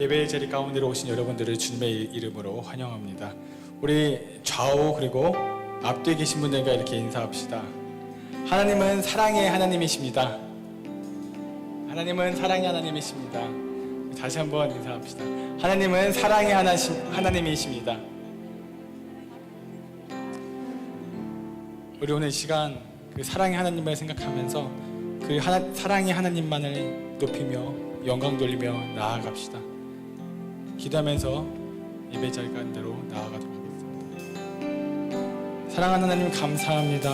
예배의 자리 가운데로 오신 여러분들을 주님의 이름으로 환영합니다. 우리 좌우 그리고 앞뒤에 계신 분들과 이렇게 인사합시다. 하나님은 사랑의 하나님이십니다. 하나님은 사랑의 하나님이십니다. 다시 한번 인사합시다. 하나님은 사랑의 하나님이십니다. 우리 오늘 이 시간 그 사랑의 하나님을 생각하면서 그 사랑의 하나님만을 높이며 영광 돌리며 나아갑시다. 기도하면서 예배 자리 가운데로 나아가도록 하겠습니다. 사랑하는 하나님 감사합니다.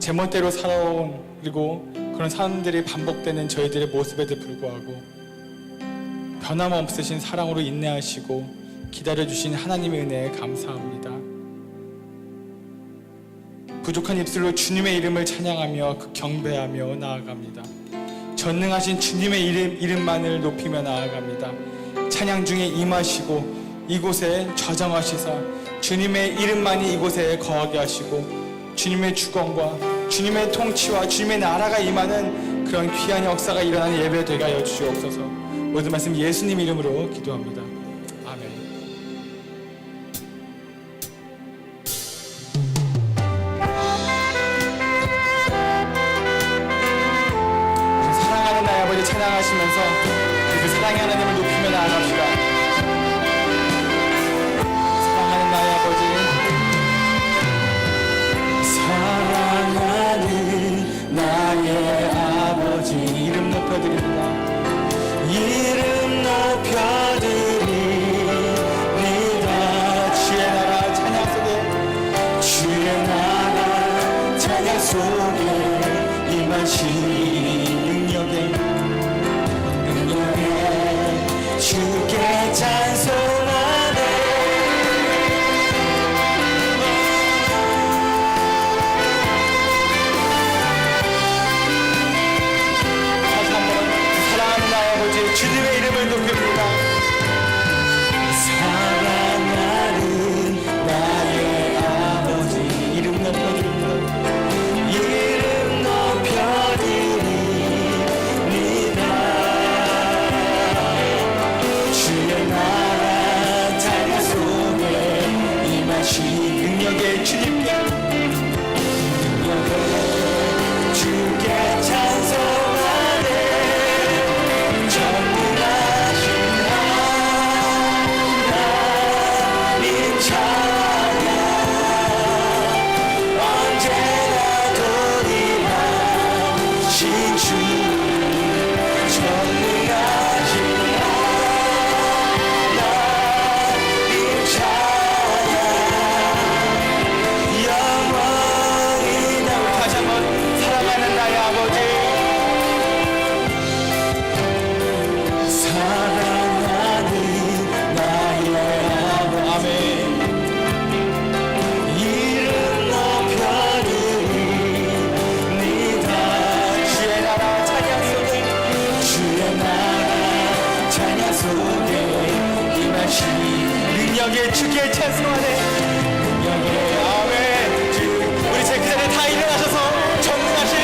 제멋대로 살아온 그리고 그런 사람들이 반복되는 저희들의 모습에도 불구하고 변함없으신 사랑으로 인내하시고 기다려주신 하나님의 은혜에 감사합니다. 부족한 입술로 주님의 이름을 찬양하며 경배하며 나아갑니다. 전능하신 주님의 이름만을 높이며 나아갑니다. 찬양 중에 임하시고 이곳에 좌정하시사 주님의 이름만이 이곳에 거하게 하시고 주님의 주권과 주님의 통치와 주님의 나라가 임하는 그런 귀한 역사가 일어나는 예배 되게 하여 주시옵소서. 모든 말씀 예수님 이름으로 기도합니다. 아멘. 사랑하는 나의 아버지 찬양하시면서 그 사랑의 하나님을 높이며 나아갑시다. 사랑하는 나의 아버지, 사랑하는 나의 아버지 이름 높여드립니다. 이름 높여드립니다. 주의 나라 찬양 속에, 주의 나라 찬양 속에 임하신 주께 찬송하네. 다시 한번 사랑하는 나의 아버지 주님의 이름을 높입니다. 사랑하는 나의 아버지 이름 높여드립니다. 이름 높여드립니다. 주의 나라 찬양 속에 임하신 능력의 주님께 주께 찬송하네. 전능하신 하나님 찬양 언제나 도리하신 주 전능하신 능력의 주께 찬송하네. 능력의 아멘. 우리 제 그 자리에 다 일어나셔서 전능하신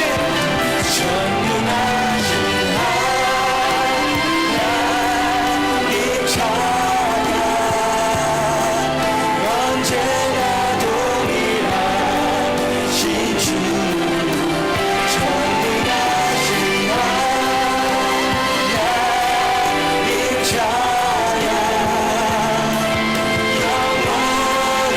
하나님 찬양 언제나 동일하신 주 전능하신 하나님 찬양 영원히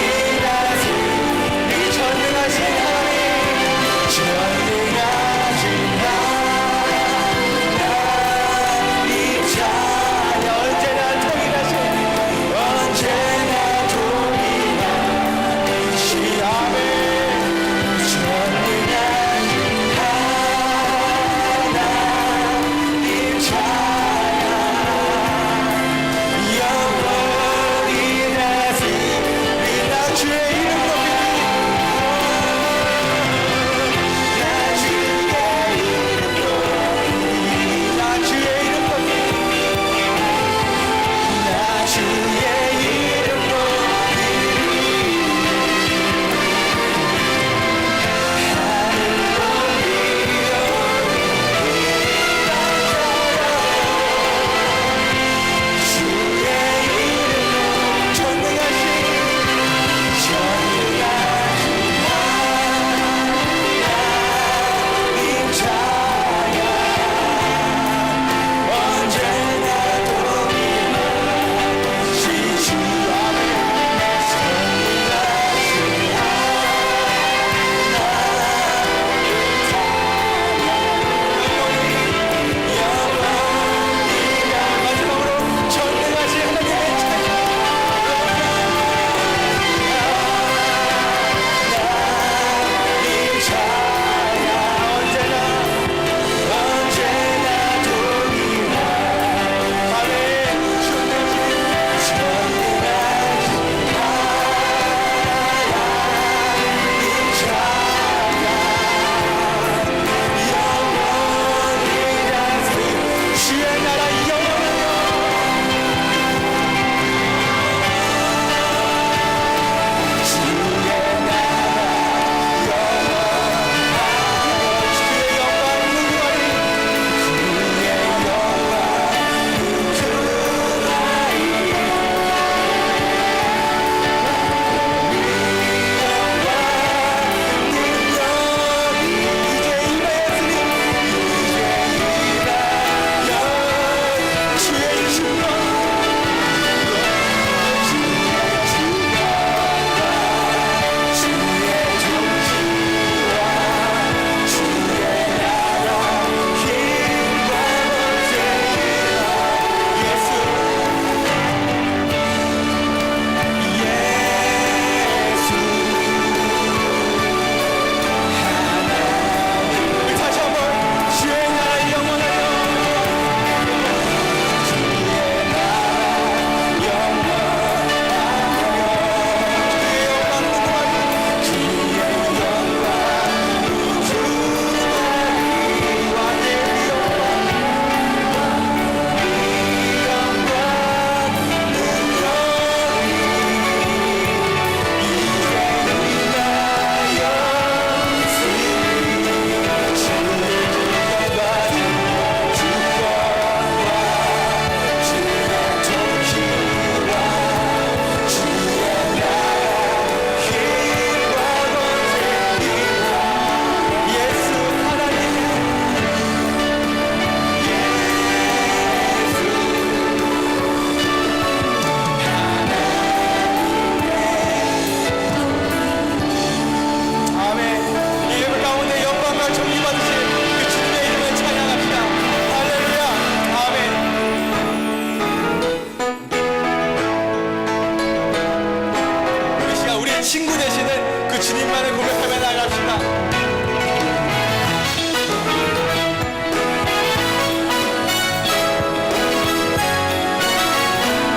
친구 되시는 그 주님만을 고백하며 나갑시다.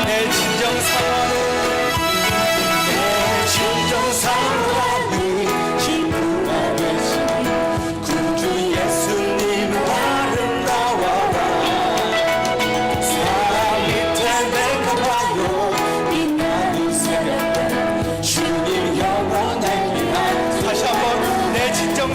내 진정 사랑이 친구가 되신 구주 예수님 아름다워라. 사랑 밑에 내가 봐요 빛나는 새벽 주님 영원한 기한. 다시 한번 내 진정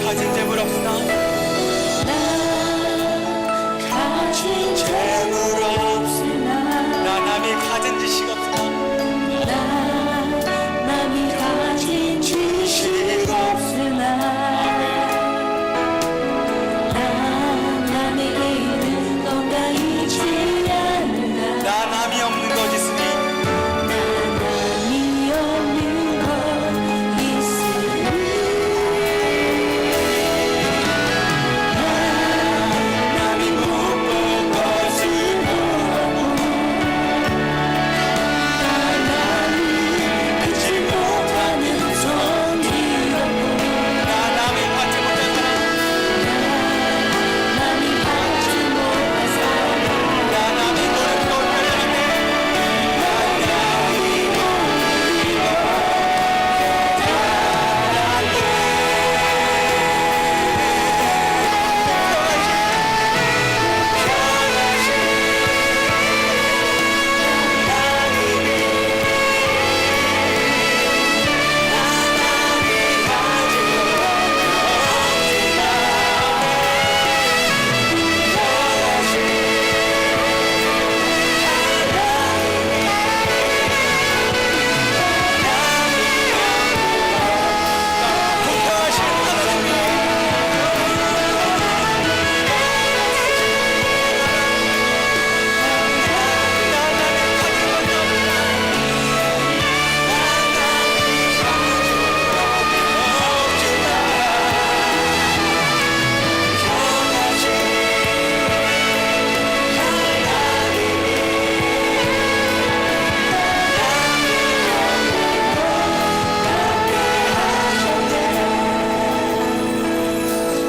가진 재물 없으나 가진 재물 없으나 나 남이 가진 지식 없으나 남이 가진 지식 없으나 남에게 있는 건가 있지 않는다 나 남이 없는 것 있으니 남이 없는 것 있으니 남이 못 본 것을 그치 못하는 손이었고 나 남이 받지 못한 사람 남이 받지 못한 사람 나 남이 노력도 별하는데 공평하신 하나님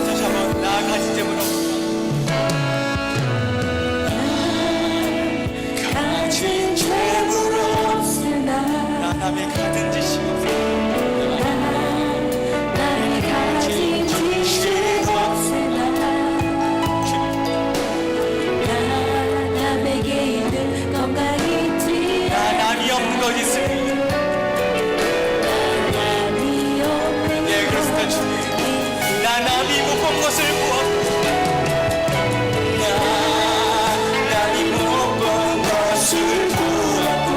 다시 한번 나 가진 재물 없으나 가진 재물 없으나 나 남이 가진 지식 없으나 남이 가진 지식 없으나 남에게 있는 건가 있지 나 남이 없는 것 있으니 남이 없는 네 그렇습니다 주님 나 남이 못 본 것을 보았고 남이 못 본 것을 보았고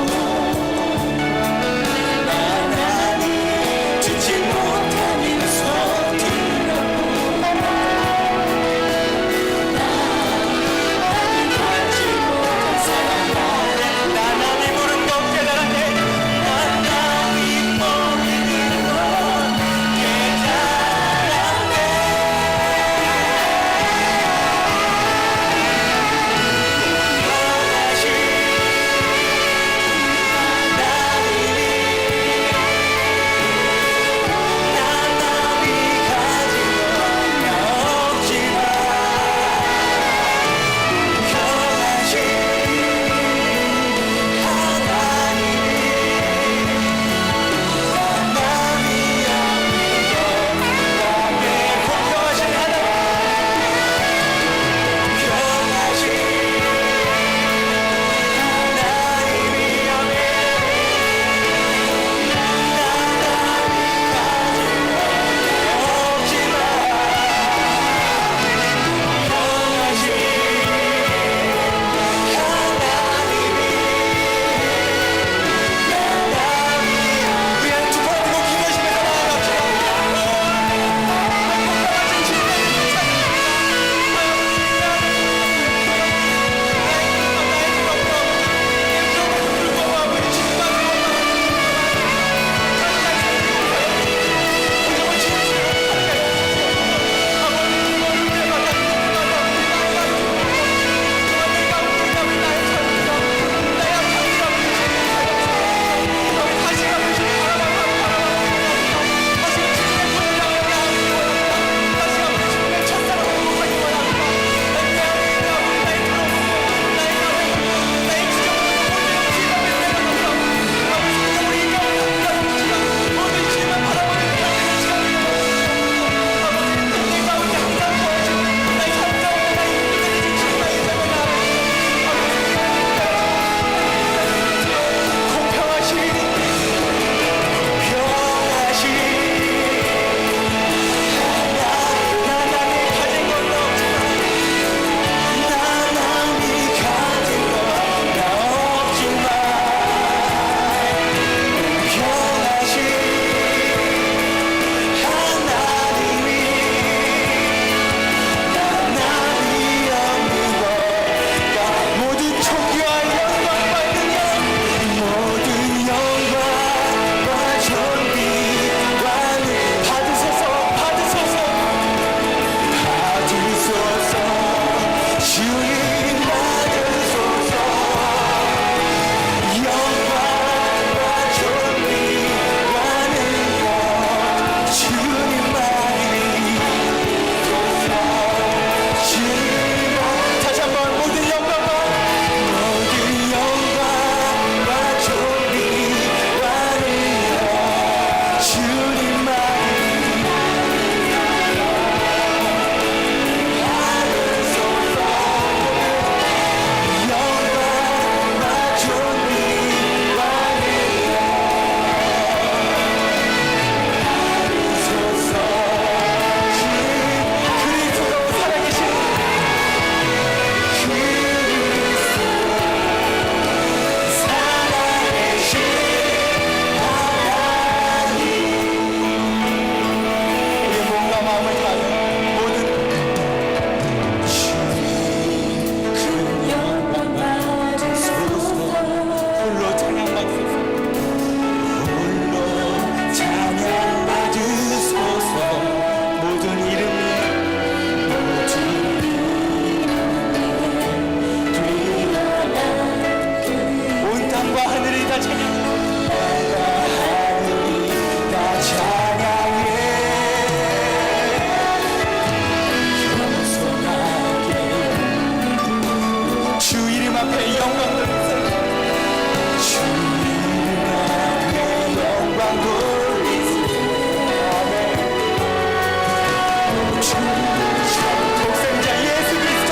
독생자 예수 그리스도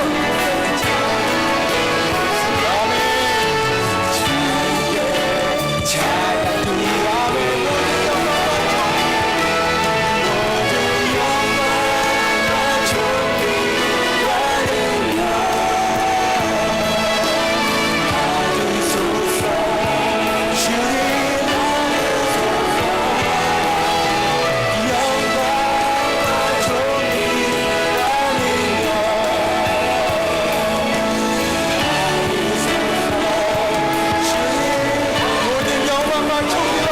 아멘. 주의 찬양 주의 아멘. 모든 영광과 존귀와 받으소서. 주님 영광과 존귀와 모든 영광과 존귀와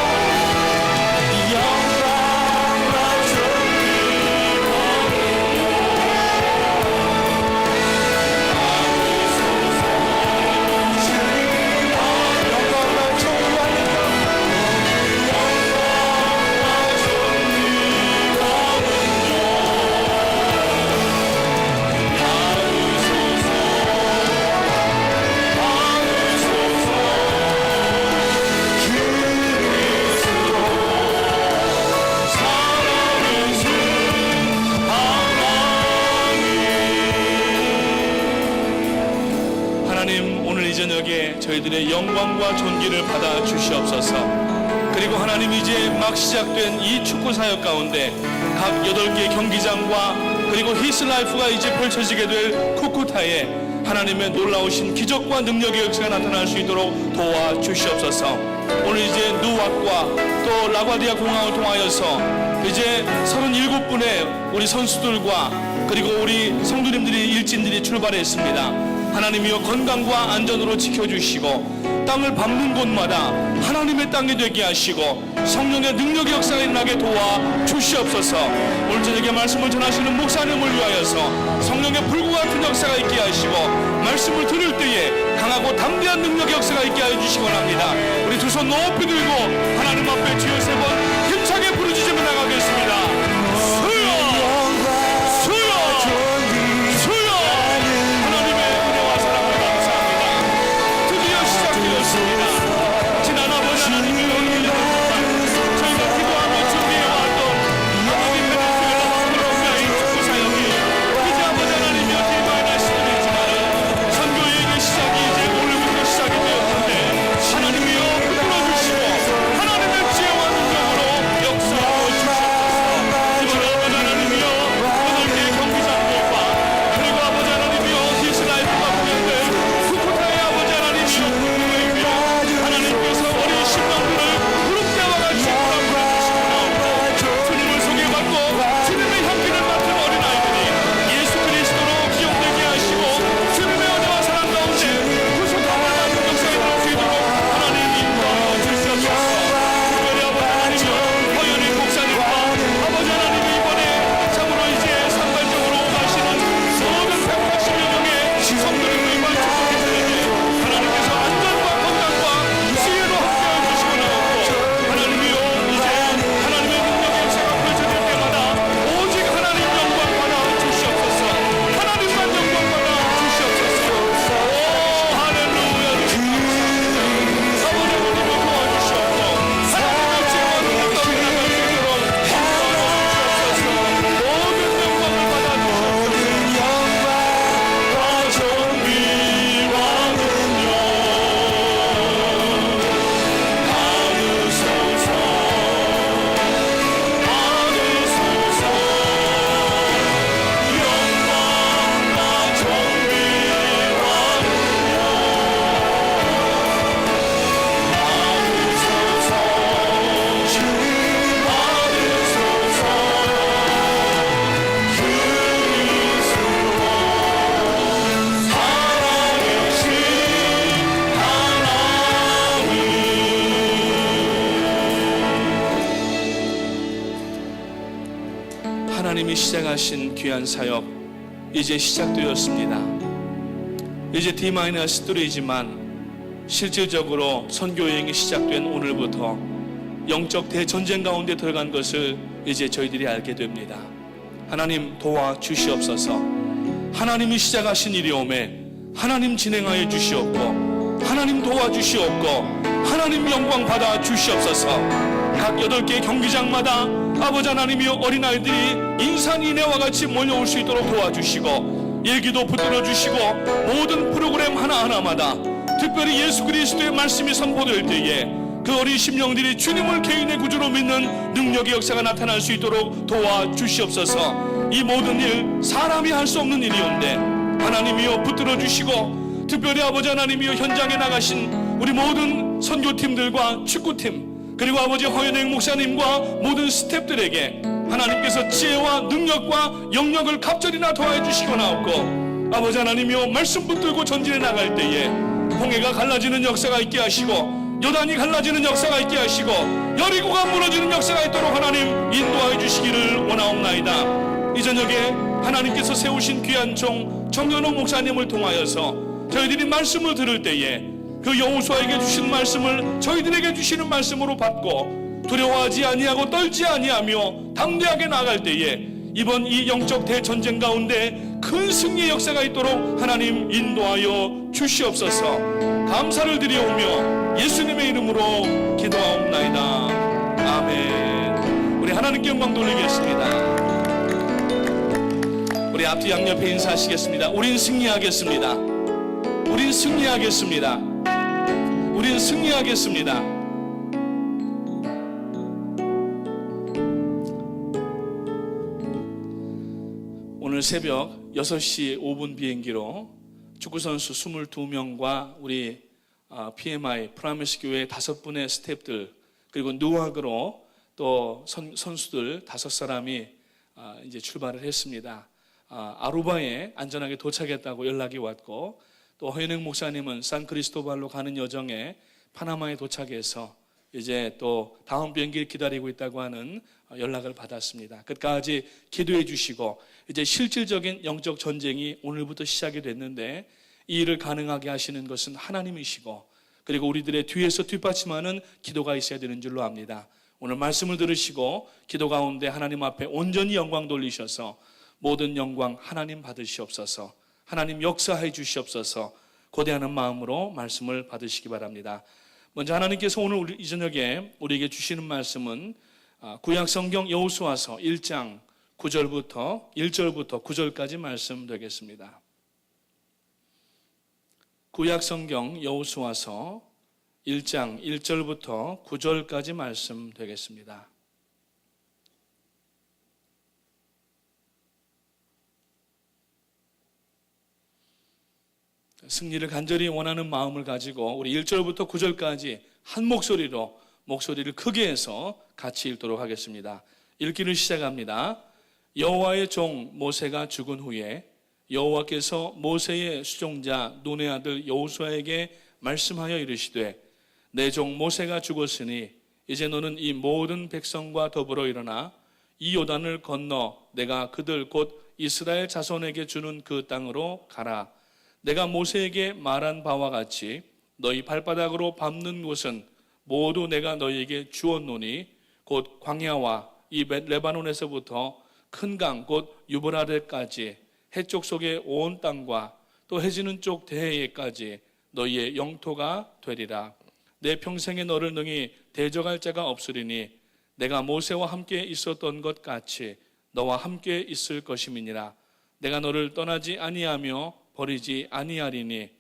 하나님, 오늘 이 저녁에 저희들의 영광과 존귀를 받아 주시옵소서. 그리고 하나님, 이제 막 시작된 이 축구 사역 가운데 각 8개 경기장과 그리고 히스라이프가 이제 펼쳐지게 될 쿠쿠타에 하나님의 놀라우신 기적과 능력의 역사가 나타날 수 있도록 도와 주시옵소서. 오늘 이제 누왁과 또 라과디아 공항을 통하여서 이제 37분의 우리 선수들과 그리고 우리 성도님들이 일진들이 출발했습니다. 하나님이여, 건강과 안전으로 지켜주시고 땅을 밟는 곳마다 하나님의 땅이 되게 하시고 성령의 능력의 역사가 일어나게 도와 주시옵소서. 오늘 저녁에 말씀을 전하시는 목사님을 위하여서 성령의 불과 같은 역사가 있게 하시고 말씀을 들을 때에 강하고 담대한 능력의 역사가 있게 하여 주시기 원합니다. 우리 두 손 높이 들고 하나님 앞에 주여 3번 힘차게 부르짖으며 나가겠습니다. 주여, 주여, 주여. 하나님의 은혜와 사랑을 감사합니다. 드디어 시작되었습니다. 지난 아버지 하나님의 은혜를 저희가 기도하고 준비해왔던 하나님 베네수엘라 콜롬비아의 축구 사역이 이제 아버지 하나님이여 기도하나 시작했지만 선교여행의 시작이 이제 오늘부터 시작이 되었는데 하나님이여 불러주시고 하나님의 지혜와 능력으로 역사하고 주시옵소서. 이번 아버지 하나님이여 8개 경기장들과 그리고 아버지 하나님이여 히스라이프가 공연될 쿠쿠타의 아버지 하나님이여 그리고 하나님께서 어린 신령들을 구름대와 같이 보라보내주시고 나오고 주님을 소개받고 주님의 향기를 맡은 어린아이들이 예수 그리스도로 기용되게 하시고 주님의 은혜와 사랑 가운데 구속함을 받는 역사에 들을 수 있도록 하나님 인도하여 주시옵소서. 특별히 아버지 하나님이여 허연희 목사님과 아버지 하나님이 이번에 참으로 이제 산발적으로 가시는 모든 180여 명의 성도님들과 축복해드리니 하나님께서 안전과 건강과 지혜로 함께하여 주시고 나오고 하나님이여 이제 하나님의 능력의 역사가 펼쳐질 때마다 오직 하나님 영광 받아 주시옵소서. 하나님만 영광 받아 주시옵소서. 오 할렐루야. 아버지 하나님을 도와주시옵고 하나님의 지혜와 능력과 나갈 수 있도록 인도하여 주시옵소서. 모든 영광을 받아 주시옵소서. 존귀와 능력 받으소서. 받으소서. 영광과 존귀와 받으소서. 주님 받으소서. 그리스도 살아계신 하나님이 시작하신 귀한 사역 이제 시작되었습니다. 이제 D-3이지만 실질적으로 선교여행이 시작된 오늘부터 영적 대전쟁 가운데 들어간 것을 이제 저희들이 알게 됩니다. 하나님 도와주시옵소서. 하나님이 시작하신 일이오매 하나님 진행하여 주시옵고 하나님 도와주시옵고 하나님 영광 받아 주시옵소서. 각 8개 경기장마다 아버지 하나님이여, 어린아이들이 인산인해와 같이 몰려올 수 있도록 도와주시고 일기도 붙들어 주시고 모든 프로그램 하나하나마다 특별히 예수 그리스도의 말씀이 선포될 때에 그 어린 심령들이 주님을 개인의 구주로 믿는 능력의 역사가 나타날 수 있도록 도와주시옵소서. 이 모든 일 사람이 할 수 없는 일이온데 하나님이여 붙들어 주시고 특별히 아버지 하나님이여 현장에 나가신 우리 모든 선교팀들과 축구팀 그리고 아버지 허연행 목사님과 모든 스태프들에게 하나님께서 지혜와 능력과 영역을 갑절이나 더해 주시고나옵고 아버지 하나님이여 말씀 붙들고 전진해 나갈 때에 홍해가 갈라지는 역사가 있게 하시고 요단이 갈라지는 역사가 있게 하시고 여리고가 무너지는 역사가 있도록 하나님 인도하여 주시기를 원하옵나이다. 이 저녁에 하나님께서 세우신 귀한 종 정연호 목사님을 통하여서 저희들이 말씀을 들을 때에 그 여호수아에게 주신 말씀을 저희들에게 주시는 말씀으로 받고 두려워하지 아니하고 떨지 아니하며 담대하게 나아갈 때에 이번 이 영적 대전쟁 가운데 큰 승리의 역사가 있도록 하나님 인도하여 주시옵소서. 감사를 드리오며 예수님의 이름으로 기도하옵나이다. 아멘. 우리 하나님께 영광 돌리겠습니다. 우리 앞뒤 양옆에 인사하시겠습니다. 우린 승리하겠습니다. 우린 승리하겠습니다. 우린 승리하겠습니다. 오늘 새벽 6시 5분 비행기로 축구선수 22명과 우리 PMI 프라미스 교회 5분의 스태프들 그리고 누학으로 또 선수들 5사람이 이제 출발을 했습니다. 아루바에 안전하게 도착했다고 연락이 왔고 또 허연행 목사님은 산크리스토발로 가는 여정에 파나마에 도착해서 이제 또 다음 비행기를 기다리고 있다고 하는 연락을 받았습니다. 끝까지 기도해 주시고 이제 실질적인 영적 전쟁이 오늘부터 시작이 됐는데 이 일을 가능하게 하시는 것은 하나님이시고 그리고 우리들의 뒤에서 뒷받침하는 기도가 있어야 되는 줄로 압니다. 오늘 말씀을 들으시고 기도 가운데 하나님 앞에 온전히 영광 돌리셔서 모든 영광 하나님 받으시옵소서. 하나님 역사해 주시옵소서. 고대하는 마음으로 말씀을 받으시기 바랍니다. 먼저 하나님께서 오늘 이 저녁에 우리에게 주시는 말씀은 구약성경 여호수아서 1장 1절부터 9절까지 말씀 되겠습니다. 구약성경 여호수아서 1장 1절부터 9절까지 말씀 되겠습니다. 승리를 간절히 원하는 마음을 가지고 우리 1절부터 9절까지 한 목소리로 목소리를 크게 해서 같이 읽도록 하겠습니다. 읽기를 시작합니다. 여호와의 종 모세가 죽은 후에 여호와께서 모세의 수종자 눈의 아들 여호수아에게 말씀하여 이르시되 내 종 모세가 죽었으니 이제 너는 이 모든 백성과 더불어 일어나 이 요단을 건너 내가 그들 곧 이스라엘 자손에게 주는 그 땅으로 가라. 내가 모세에게 말한 바와 같이 너희 발바닥으로 밟는 곳은 모두 내가 너희에게 주었노니 곧 광야와 이 레바논에서부터 큰 강 곧 유브라데까지 해쪽 속의 온 땅과 또 해지는 쪽 대해에까지 너희의 영토가 되리라. 내 평생에 너를 능히 대적할 자가 없으리니 내가 모세와 함께 있었던 것 같이 너와 함께 있을 것임이니라. 내가 너를 떠나지 아니하며 버리지 아니하리니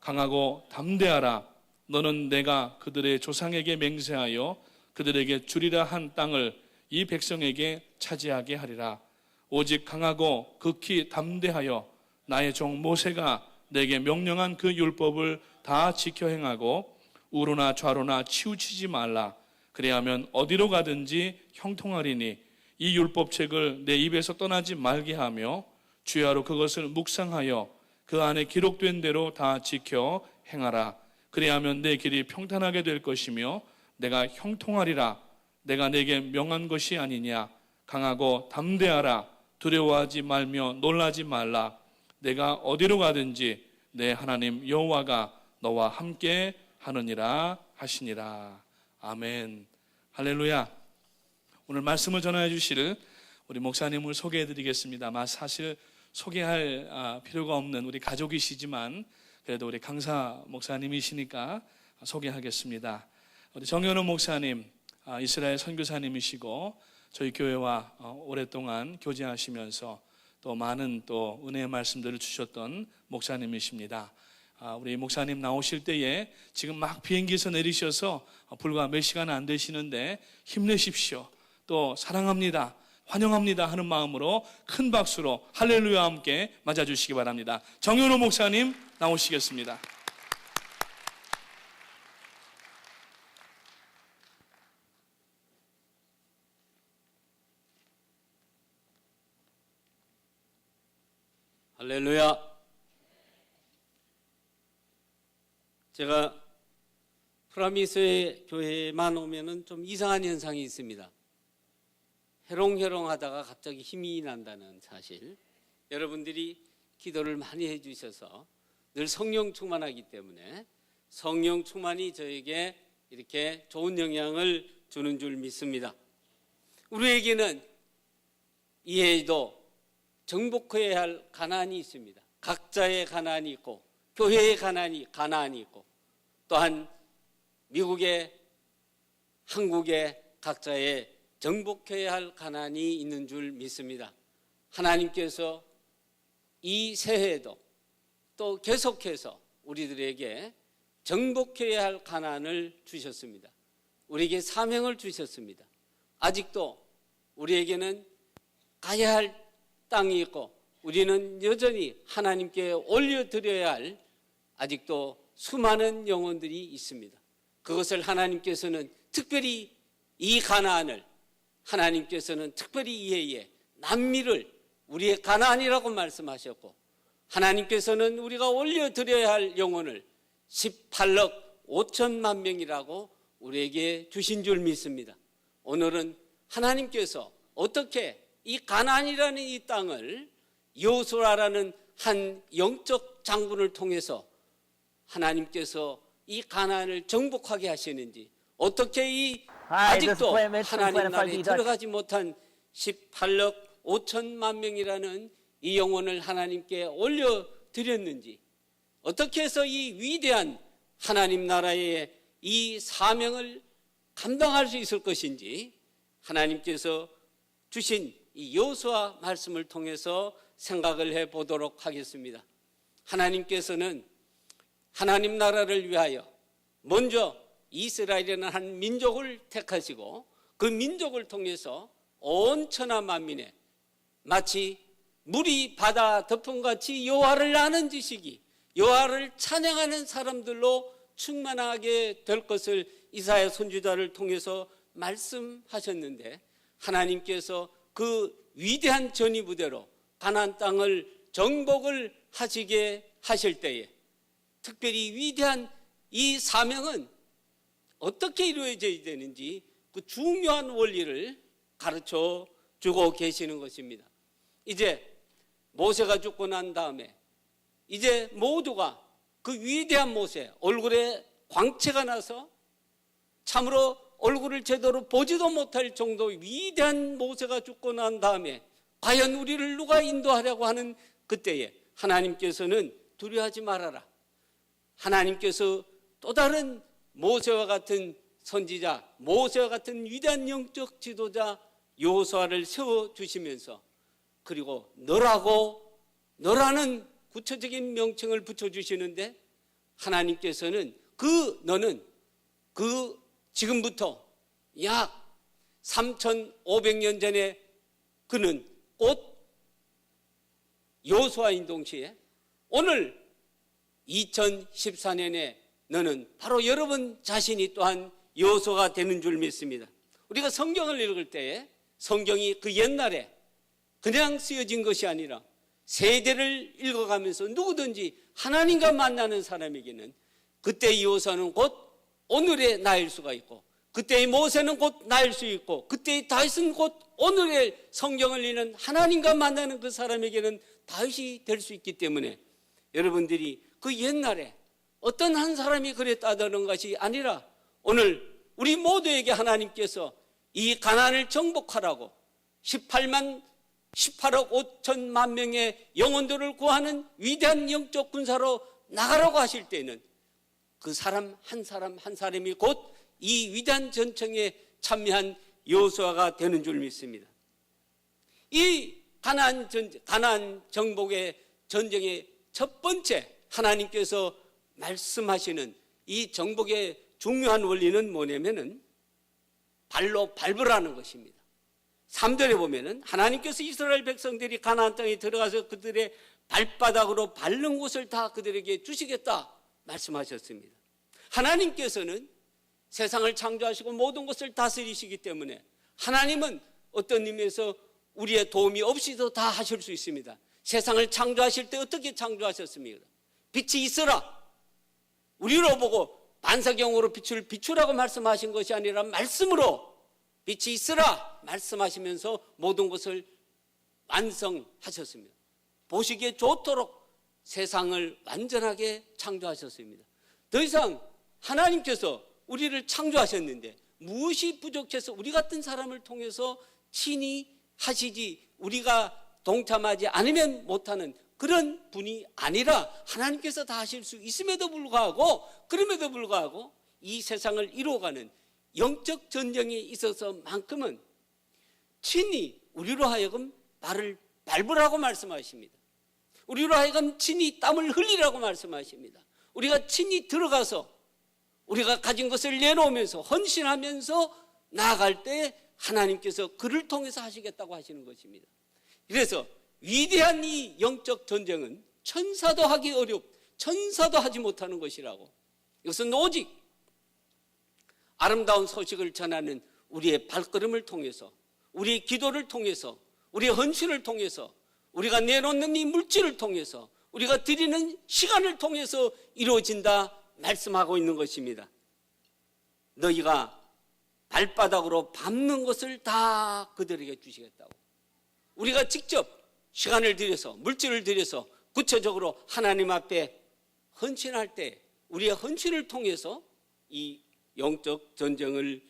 강하고 담대하라. 너는 내가 그들의 조상에게 맹세하여 그들에게 주리라 한 땅을 이 백성에게 차지하게 하리라. 오직 강하고 극히 담대하여 나의 종 모세가 내게 명령한 그 율법을 다 지켜 행하고 우로나 좌로나 치우치지 말라. 그래야면 어디로 가든지 형통하리니 이 율법책을 내 입에서 떠나지 말게 하며 주야로 그것을 묵상하여 그 안에 기록된 대로 다 지켜 행하라. 그래야면 내 길이 평탄하게 될 것이며 내가 형통하리라. 내가 내게 명한 것이 아니냐. 강하고 담대하라. 두려워하지 말며 놀라지 말라. 내가 어디로 가든지 내 하나님 여호와가 너와 함께 하느니라 하시니라. 아멘. 할렐루야. 오늘 말씀을 전하여 주실 우리 목사님을 소개해 드리겠습니다. 사실 소개할 필요가 없는 우리 가족이시지만 그래도 우리 강사 목사님이시니까 소개하겠습니다. 우리 정현우 목사님, 이스라엘 선교사님이시고 저희 교회와 오랫동안 교제하시면서 또 많은 또 은혜의 말씀들을 주셨던 목사님이십니다. 우리 목사님 나오실 때에 지금 막 비행기에서 내리셔서 불과 몇 시간 안 되시는데 힘내십시오. 또 사랑합니다. 환영합니다 하는 마음으로 큰 박수로 할렐루야와 함께 맞아주시기 바랍니다. 정현호 목사님 나오시겠습니다. 할렐루야. 제가 프라미스의 교회만 오면은 좀 이상한 현상이 있습니다. 해롱해롱 하다가 갑자기 힘이 난다는 사실. 여러분들이 기도를 많이 해주셔서 늘 성령 충만하기 때문에 성령 충만이 저에게 이렇게 좋은 영향을 주는 줄 믿습니다. 우리에게는 이해도 정복해야 할 가난이 있습니다. 각자의 가난이 있고 교회의 가난이 있고 또한 미국의 한국의 각자의 정복해야 할 가난이 있는 줄 믿습니다. 하나님께서 이 새해에도 또 계속해서 우리들에게 정복해야 할 가난을 주셨습니다. 우리에게 사명을 주셨습니다. 아직도 우리에게는 가야 할 땅이 있고 우리는 여전히 하나님께 올려드려야 할 아직도 수많은 영혼들이 있습니다. 그것을 하나님께서는 특별히 이 가나안을 하나님께서는 특별히 이해에 남미를 우리의 가나안이라고 말씀하셨고 하나님께서는 우리가 올려드려야 할 영혼을 18억 5천만 명이라고 우리에게 주신 줄 믿습니다. 오늘은 하나님께서 어떻게 이 가나안이라는 이 땅을 여호수아라는 한 영적 장군을 통해서 하나님께서 이 가나안을 정복하게 하시는지 어떻게 이 아직도 하나님 나라에 들어가지 못한 18억 5천만 명이라는 이 영혼을 하나님께 올려드렸는지 어떻게 해서 이 위대한 하나님 나라의 이 사명을 감당할 수 있을 것인지 하나님께서 주신 이 여호수아 말씀을 통해서 생각을 해보도록 하겠습니다. 하나님께서는 하나님 나라를 위하여 먼저 이스라엘이라는 한 민족을 택하시고 그 민족을 통해서 온 천하 만민에 마치 물이 바다 덮음같이 여호와를 아는 지식이 여호와를 찬양하는 사람들로 충만하게 될 것을 이사야 선지자를 통해서 말씀하셨는데 하나님께서 그 위대한 전의부대로 가나안 땅을 정복을 하시게 하실 때에 특별히 위대한 이 사명은 어떻게 이루어져야 되는지 그 중요한 원리를 가르쳐 주고 계시는 것입니다. 이제 모세가 죽고 난 다음에 이제 모두가 그 위대한 모세 얼굴에 광채가 나서 참으로 얼굴을 제대로 보지도 못할 정도 위대한 모세가 죽고 난 다음에 과연 우리를 누가 인도하려고 하는 그때에 하나님께서는 두려워하지 말아라. 하나님께서 또 다른 모세와 같은 선지자, 모세와 같은 위대한 영적 지도자 여호수아를 세워주시면서 그리고 너라는 구체적인 명칭을 붙여주시는데 하나님께서는 너는 지금부터 약 3,500년 전에 그는 곧 여호수아인 동시에 오늘 2014년에 너는 바로 여러분 자신이 또한 여호수아가 되는 줄 믿습니다. 우리가 성경을 읽을 때에 성경이 그 옛날에 그냥 쓰여진 것이 아니라 세대를 읽어가면서 누구든지 하나님과 만나는 사람에게는 그때 여호수아는 곧 오늘의 나일 수가 있고 그때의 모세는 곧 나일 수 있고 그때의 다윗은 곧 오늘의 성경을 읽는 하나님과 만나는 그 사람에게는 다윗이 될 수 있기 때문에 여러분들이 그 옛날에 어떤 한 사람이 그랬다는 것이 아니라 오늘 우리 모두에게 하나님께서 이 가나안을 정복하라고 18억 5천만 명의 영혼들을 구하는 위대한 영적 군사로 나가라고 하실 때는 그 사람 한 사람이 곧 이 위대한 전청에 참여한 여호수아가 되는 줄 믿습니다. 이 가나안 정복의 전쟁의 첫 번째 하나님께서 말씀하시는 이 정복의 중요한 원리는 뭐냐면은 발로 밟으라는 것입니다. 3절에 보면은 하나님께서 이스라엘 백성들이 가나안 땅에 들어가서 그들의 발바닥으로 밟는 곳을 다 그들에게 주시겠다 말씀하셨습니다. 하나님께서는 세상을 창조하시고 모든 것을 다스리시기 때문에 하나님은 어떤 의미에서 우리의 도움이 없이도 다 하실 수 있습니다. 세상을 창조하실 때 어떻게 창조하셨습니까? 빛이 있어라. 우리로 보고 반사경으로 빛을 비추라고 말씀하신 것이 아니라 말씀으로 빛이 있으라 말씀하시면서 모든 것을 완성하셨습니다. 보시기에 좋도록 세상을 완전하게 창조하셨습니다. 더 이상 하나님께서 우리를 창조하셨는데 무엇이 부족해서 우리 같은 사람을 통해서 친히 하시지 우리가 동참하지 않으면 못하는 그런 분이 아니라 하나님께서 다 하실 수 있음에도 불구하고 그럼에도 불구하고 이 세상을 이루어가는 영적 전쟁에 있어서만큼은 친히 우리로 하여금 발을 밟으라고 말씀하십니다. 우리로 하여금 친히 땀을 흘리라고 말씀하십니다. 우리가 친히 들어가서 우리가 가진 것을 내놓으면서 헌신하면서 나아갈 때 하나님께서 그를 통해서 하시겠다고 하시는 것입니다. 그래서 위대한 이 영적 전쟁은 천사도 하기 천사도 하지 못하는 것이라고. 이것은 오직 아름다운 소식을 전하는 우리의 발걸음을 통해서, 우리의 기도를 통해서, 우리의 헌신을 통해서, 우리가 내놓는 이 물질을 통해서, 우리가 드리는 시간을 통해서 이루어진다 말씀하고 있는 것입니다. 너희가 발바닥으로 밟는 것을 다 그들에게 주시겠다고. 우리가 직접 시간을 들여서 물질을 들여서 구체적으로 하나님 앞에 헌신할 때 우리의 헌신을 통해서 이 영적 전쟁을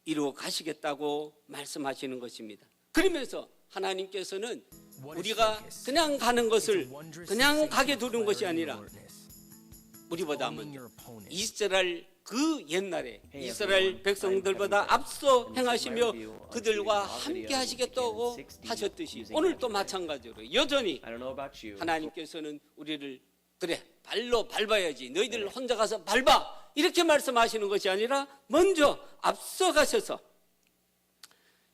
이루어 가시겠다고 말씀하시는 것입니다. 그러면서 하나님께서는 우리가 그냥 가는 것을 그냥 가게 두는 것이 아니라 우리보다 먼저 이스라엘 그 옛날에 이스라엘 백성들보다 앞서 행하시며 그들과 함께 하시겠다고 하셨듯이 오늘도 마찬가지로 여전히 하나님께서는 우리를 그래 발로 밟아야지 너희들 혼자 가서 밟아 이렇게 말씀하시는 것이 아니라 먼저 앞서 가셔서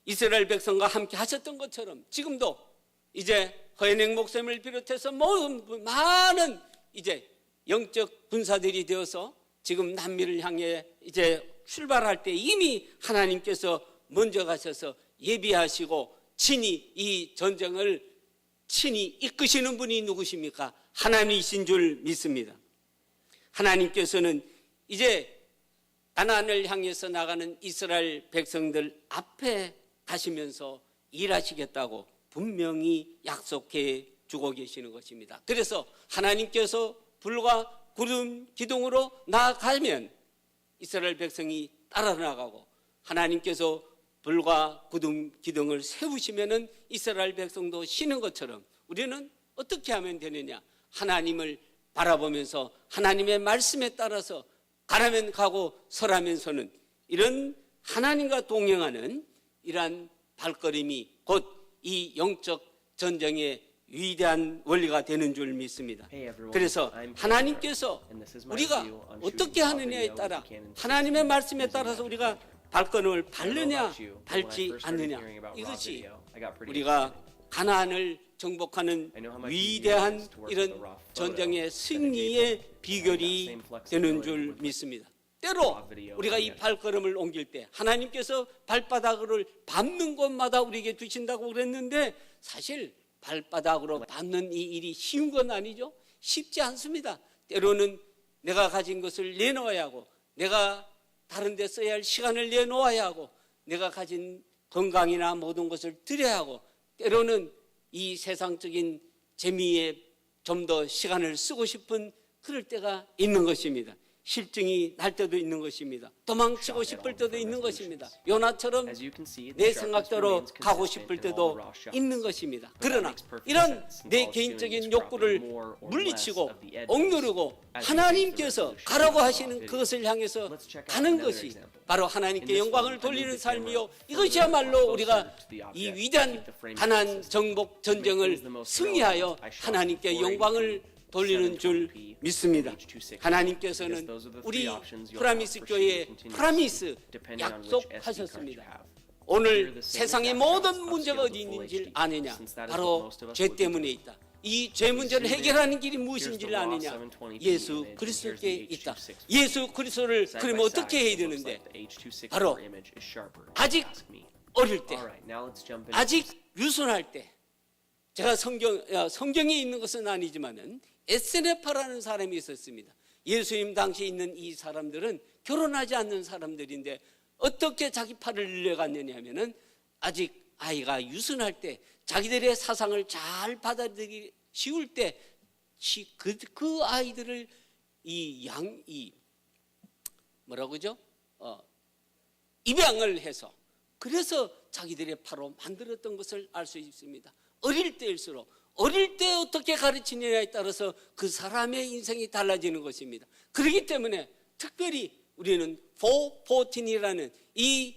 이스라엘 백성과 함께 하셨던 것처럼 지금도 이제 허연행 목사님을 비롯해서 모든 많은 이제 영적 군사들이 되어서 지금 남미를 향해 이제 출발할 때 이미 하나님께서 먼저 가셔서 예비하시고 친히 이 전쟁을 친히 이끄시는 분이 누구십니까? 하나님이신 줄 믿습니다. 하나님께서는 이제 가나안을 향해서 나가는 이스라엘 백성들 앞에 가시면서 일하시겠다고 분명히 약속해 주고 계시는 것입니다. 그래서 하나님께서 불과 구름 기둥으로 나아가면 이스라엘 백성이 따라 나가고 하나님께서 불과 구름 기둥을 세우시면은 이스라엘 백성도 쉬는 것처럼 우리는 어떻게 하면 되느냐? 하나님을 바라보면서 하나님의 말씀에 따라서 가라면 가고 서라면 서는 이런 하나님과 동행하는 이러한 발걸음이 곧 이 영적 전쟁의 위대한 원리가 되는 줄 믿습니다. 그래서 하나님께서 우리가 어떻게 하느냐에 따라 하나님의 말씀에 따라서 우리가 발걸음을 밟느냐 밟지 않느냐 이것이 우리가 가나안을 정복하는 위대한 이런 전쟁의 승리의 비결이 되는 줄 믿습니다. 때로 우리가 이 발걸음을 옮길 때 하나님께서 발바닥을 밟는 곳마다 우리에게 주신다고 그랬는데 사실 발바닥으로 밟는 이 일이 쉬운 건 아니죠. 쉽지 않습니다. 때로는 내가 가진 것을 내놓아야 하고 내가 다른 데 써야 할 시간을 내놓아야 하고 내가 가진 건강이나 모든 것을 드려야 하고 때로는 이 세상적인 재미에 좀 더 시간을 쓰고 싶은 그럴 때가 있는 것입니다. 실증이 날 때도 있는 것입니다. 도망치고 싶을 때도 있는 것입니다. 요나처럼 내 생각대로 가고 싶을 때도 있는 것입니다. 그러나 이런 내 개인적인 욕구를 물리치고 억누르고 하나님께서 가라고 하시는 그것을 향해서 가는 것이 바로 하나님께 영광을 돌리는 삶이요, 이것이야말로 우리가 이 위대한 가나안 정복 전쟁을 승리하여 하나님께 영광을 돌리는 줄 믿습니다. 하나님께서는 우리 프라미스 교회에 프라미스 약속하셨습니다. 오늘 세상의 모든 문제가 어디 있는지 아느냐? 바로 죄 때문에 있다. 이 죄 문제를 해결하는 길이 무엇인지를 아느냐? 예수 그리스도께 있다. 예수 그리스도를 그러면 어떻게 해야 되는데? 바로 아직 어릴 때, 아직 유순할 때, 제가 성경에 있는 것은 아니지만은 에스네파라는 사람이 있었습니다. 예수님 당시에 있는 이 사람들은 결혼하지 않는 사람들인데 어떻게 자기 팔을 늘려갔느냐 하면은 아직 아이가 유순할 때 자기들의 사상을 잘 받아들이기 쉬울 때 그 아이들을 뭐라고죠? 입양을 해서 그래서 자기들의 파로 만들었던 것을 알 수 있습니다. 어릴 때일수록 어릴 때 어떻게 가르치느냐에 따라서 그 사람의 인생이 달라지는 것입니다. 그렇기 때문에 특별히 우리는 414이라는 이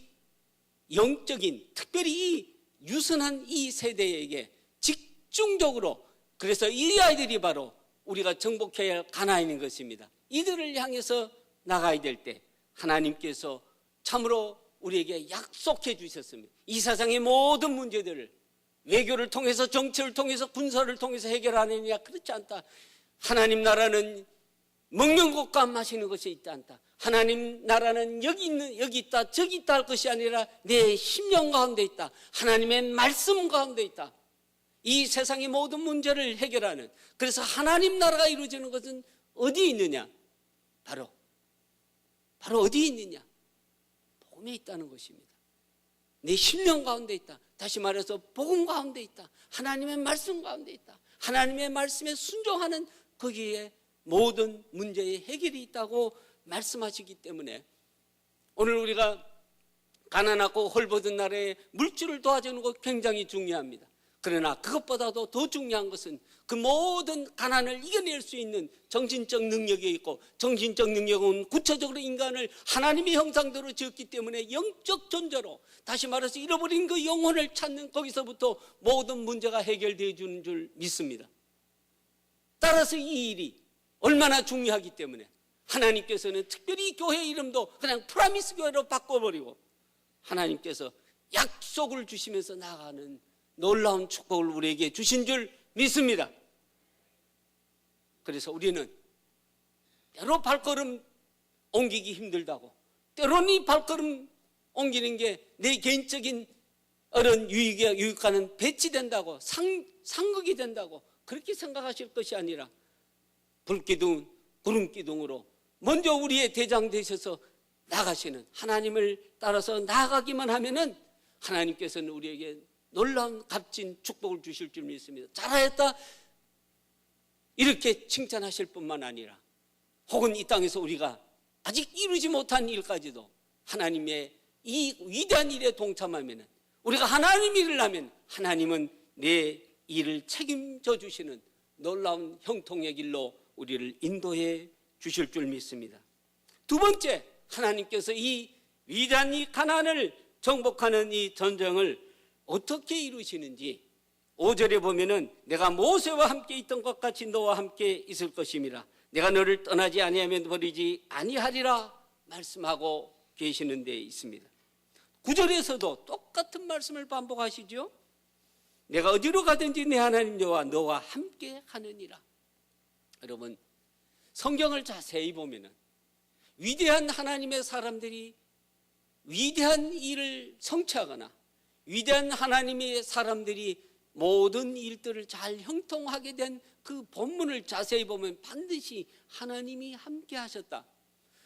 영적인 특별히 이 유순한 이 세대에게 집중적으로, 그래서 이 아이들이 바로 우리가 정복해야 할 가나안인 것입니다. 이들을 향해서 나가야 될 때 하나님께서 참으로 우리에게 약속해 주셨습니다. 이 세상의 모든 문제들을 외교를 통해서, 정치를 통해서, 군사를 통해서 해결하느냐? 그렇지 않다. 하나님 나라는 먹는 것과 마시는 것이 있지 않다. 하나님 나라는 여기 있다, 저기 있다 할 것이 아니라 내 심령 가운데 있다. 하나님의 말씀 가운데 있다. 이 세상의 모든 문제를 해결하는, 그래서 하나님 나라가 이루어지는 것은 어디에 있느냐? 바로 어디에 있느냐? 복음에 있다는 것입니다. 내 심령 가운데 있다. 다시 말해서 복음 가운데 있다. 하나님의 말씀 가운데 있다. 하나님의 말씀에 순종하는 거기에 모든 문제의 해결이 있다고 말씀하시기 때문에 오늘 우리가 가난하고 헐벗은 나라에 물질을 도와주는 것 굉장히 중요합니다. 그러나 그것보다도 더 중요한 것은 그 모든 가난을 이겨낼 수 있는 정신적 능력이 있고, 정신적 능력은 구체적으로 인간을 하나님의 형상대로 지었기 때문에 영적 존재로, 다시 말해서 잃어버린 그 영혼을 찾는 거기서부터 모든 문제가 해결되어 주는 줄 믿습니다. 따라서 이 일이 얼마나 중요하기 때문에 하나님께서는 특별히 교회 이름도 그냥 프라미스 교회로 바꿔버리고 하나님께서 약속을 주시면서 나아가는 놀라운 축복을 우리에게 주신 줄 믿습니다. 그래서 우리는 때로 발걸음 옮기기 힘들다고, 때로는 이 발걸음 옮기는 게 내 개인적인 어떤 유익과는 배치된다고, 상극이 된다고 그렇게 생각하실 것이 아니라 불기둥, 구름기둥으로 먼저 우리의 대장 되셔서 나가시는 하나님을 따라서 나아가기만 하면은 하나님께서는 우리에게 놀라운 값진 축복을 주실 줄 믿습니다. 잘하였다 이렇게 칭찬하실 뿐만 아니라 혹은 이 땅에서 우리가 아직 이루지 못한 일까지도 하나님의 이 위대한 일에 동참하면, 우리가 하나님 일을 하면 하나님은 내 일을 책임져 주시는 놀라운 형통의 길로 우리를 인도해 주실 줄 믿습니다. 두 번째, 하나님께서 이 위대한 이 가나안을 정복하는 이 전쟁을 어떻게 이루시는지 5절에 보면은 내가 모세와 함께 있던 것 같이 너와 함께 있을 것임이라, 내가 너를 떠나지 아니하면 버리지 아니하리라 말씀하고 계시는 데 있습니다. 9절에서도 똑같은 말씀을 반복하시죠. 내가 어디로 가든지 내 하나님 여호와 너와 함께 하느니라. 여러분, 성경을 자세히 보면은 위대한 하나님의 사람들이 위대한 일을 성취하거나 위대한 하나님의 사람들이 모든 일들을 잘 형통하게 된 그 본문을 자세히 보면 반드시 하나님이 함께 하셨다,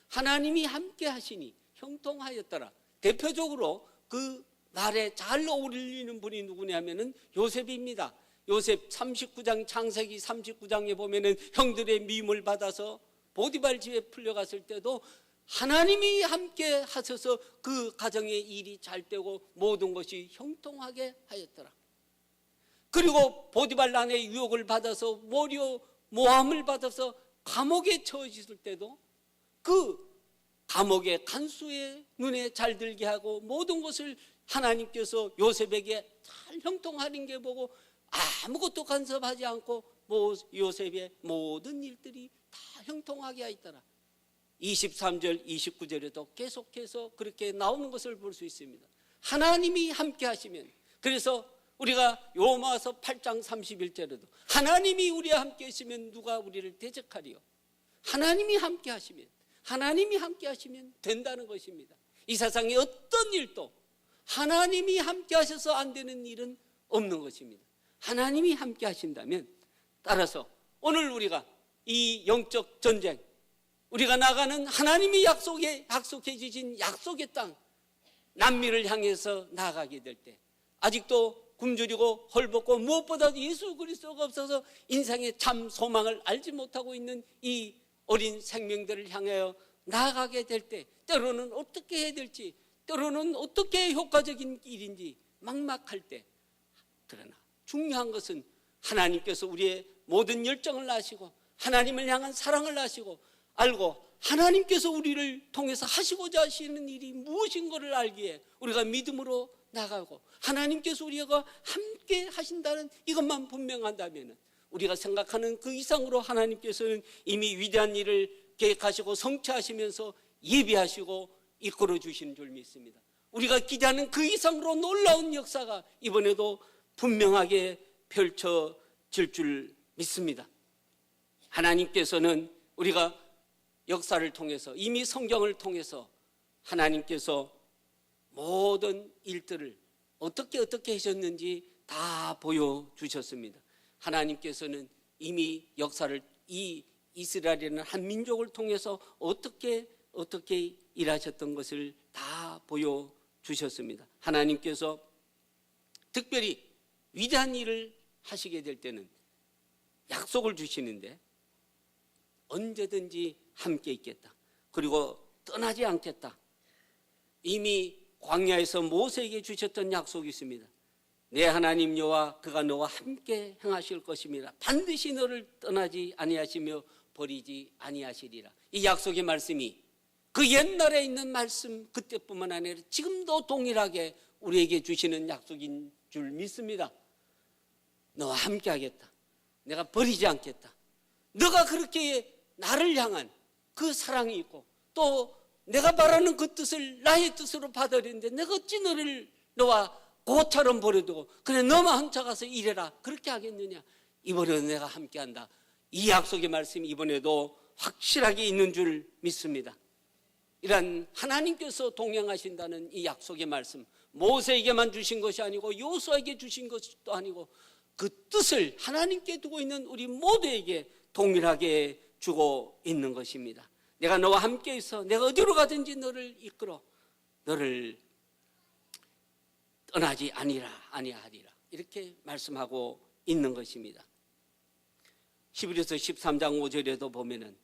하나님이 함께 하시니 형통하였더라. 대표적으로 그 말에 잘 어울리는 분이 누구냐면은 요셉입니다. 요셉 39장, 창세기 39장에 보면은 형들의 미움을 받아서 보디발 집에 풀려갔을 때도 하나님이 함께 하셔서 그 가정의 일이 잘 되고 모든 것이 형통하게 하였더라. 그리고 보디발 난의 유혹을 받아서 모함을 받아서 감옥에 처해졌을 때도 그 감옥의 간수의 눈에 잘 들게 하고 모든 것을 하나님께서 요셉에게 잘 형통하는 게 보고 아무것도 간섭하지 않고 요셉의 모든 일들이 다 형통하게 하였더라. 23절 29절에도 계속해서 그렇게 나오는 것을 볼 수 있습니다. 하나님이 함께 하시면, 그래서 우리가 로마서 8장 31절에도 하나님이 우리와 함께 하시면 누가 우리를 대적하리요. 하나님이 함께 하시면 된다는 것입니다. 이 세상에 어떤 일도 하나님이 함께 하셔서 안 되는 일은 없는 것입니다. 하나님이 함께 하신다면, 따라서 오늘 우리가 이 영적 전쟁, 우리가 나가는 하나님이 약속해 주신 약속의 땅 남미를 향해서 나아가게 될 때, 아직도 굶주리고 헐벗고 무엇보다도 예수 그리스도가 없어서 인생의 참 소망을 알지 못하고 있는 이 어린 생명들을 향하여 나아가게 될 때, 때로는 어떻게 해야 될지, 때로는 어떻게 효과적인 일인지 막막할 때, 그러나 중요한 것은 하나님께서 우리의 모든 열정을 아시고 하나님을 향한 사랑을 아시고 알고 하나님께서 우리를 통해서 하시고자 하시는 일이 무엇인가를 알기에 우리가 믿음으로 나가고 하나님께서 우리가 함께 하신다는 이것만 분명한다면, 우리가 생각하는 그 이상으로 하나님께서는 이미 위대한 일을 계획하시고 성취하시면서 예비하시고 이끌어 주시는 줄 믿습니다. 우리가 기대하는 그 이상으로 놀라운 역사가 이번에도 분명하게 펼쳐질 줄 믿습니다. 하나님께서는 우리가 역사를 통해서, 이미 성경을 통해서 하나님께서 모든 일들을 어떻게 하셨는지 다 보여주셨습니다. 하나님께서는 이미 역사를, 이 이스라엘이라는 한 민족을 통해서 어떻게 일하셨던 것을 다 보여주셨습니다. 하나님께서 특별히 위대한 일을 하시게 될 때는 약속을 주시는데 언제든지 함께 있겠다, 그리고 떠나지 않겠다. 이미 광야에서 모세에게 주셨던 약속이 있습니다. 내 하나님 여호와 그가 너와 함께 행하실 것입니다. 반드시 너를 떠나지 아니하시며 버리지 아니하시리라. 이 약속의 말씀이 그 옛날에 있는 말씀, 그때뿐만 아니라 지금도 동일하게 우리에게 주시는 약속인 줄 믿습니다. 너와 함께 하겠다, 내가 버리지 않겠다. 너가 그렇게 나를 향한 그 사랑이 있고 또 내가 바라는 그 뜻을 나의 뜻으로 받아들이는데 내가 어찌 너와 고처럼 버려두고 그래 너만 혼자 가서 일해라 그렇게 하겠느냐. 이번에도 내가 함께한다. 이 약속의 말씀이 이번에도 확실하게 있는 줄 믿습니다. 이런 하나님께서 동행하신다는 이 약속의 말씀, 모세에게만 주신 것이 아니고 여호수아에게 주신 것도 아니고 그 뜻을 하나님께 두고 있는 우리 모두에게 동일하게 주고 있는 것입니다. 내가 너와 함께 있어 내가 어디로 가든지 너를 이끌어 너를 떠나지 아니하리라 이렇게 말씀하고 있는 것입니다. 히브리서 13장 5절에도 보면은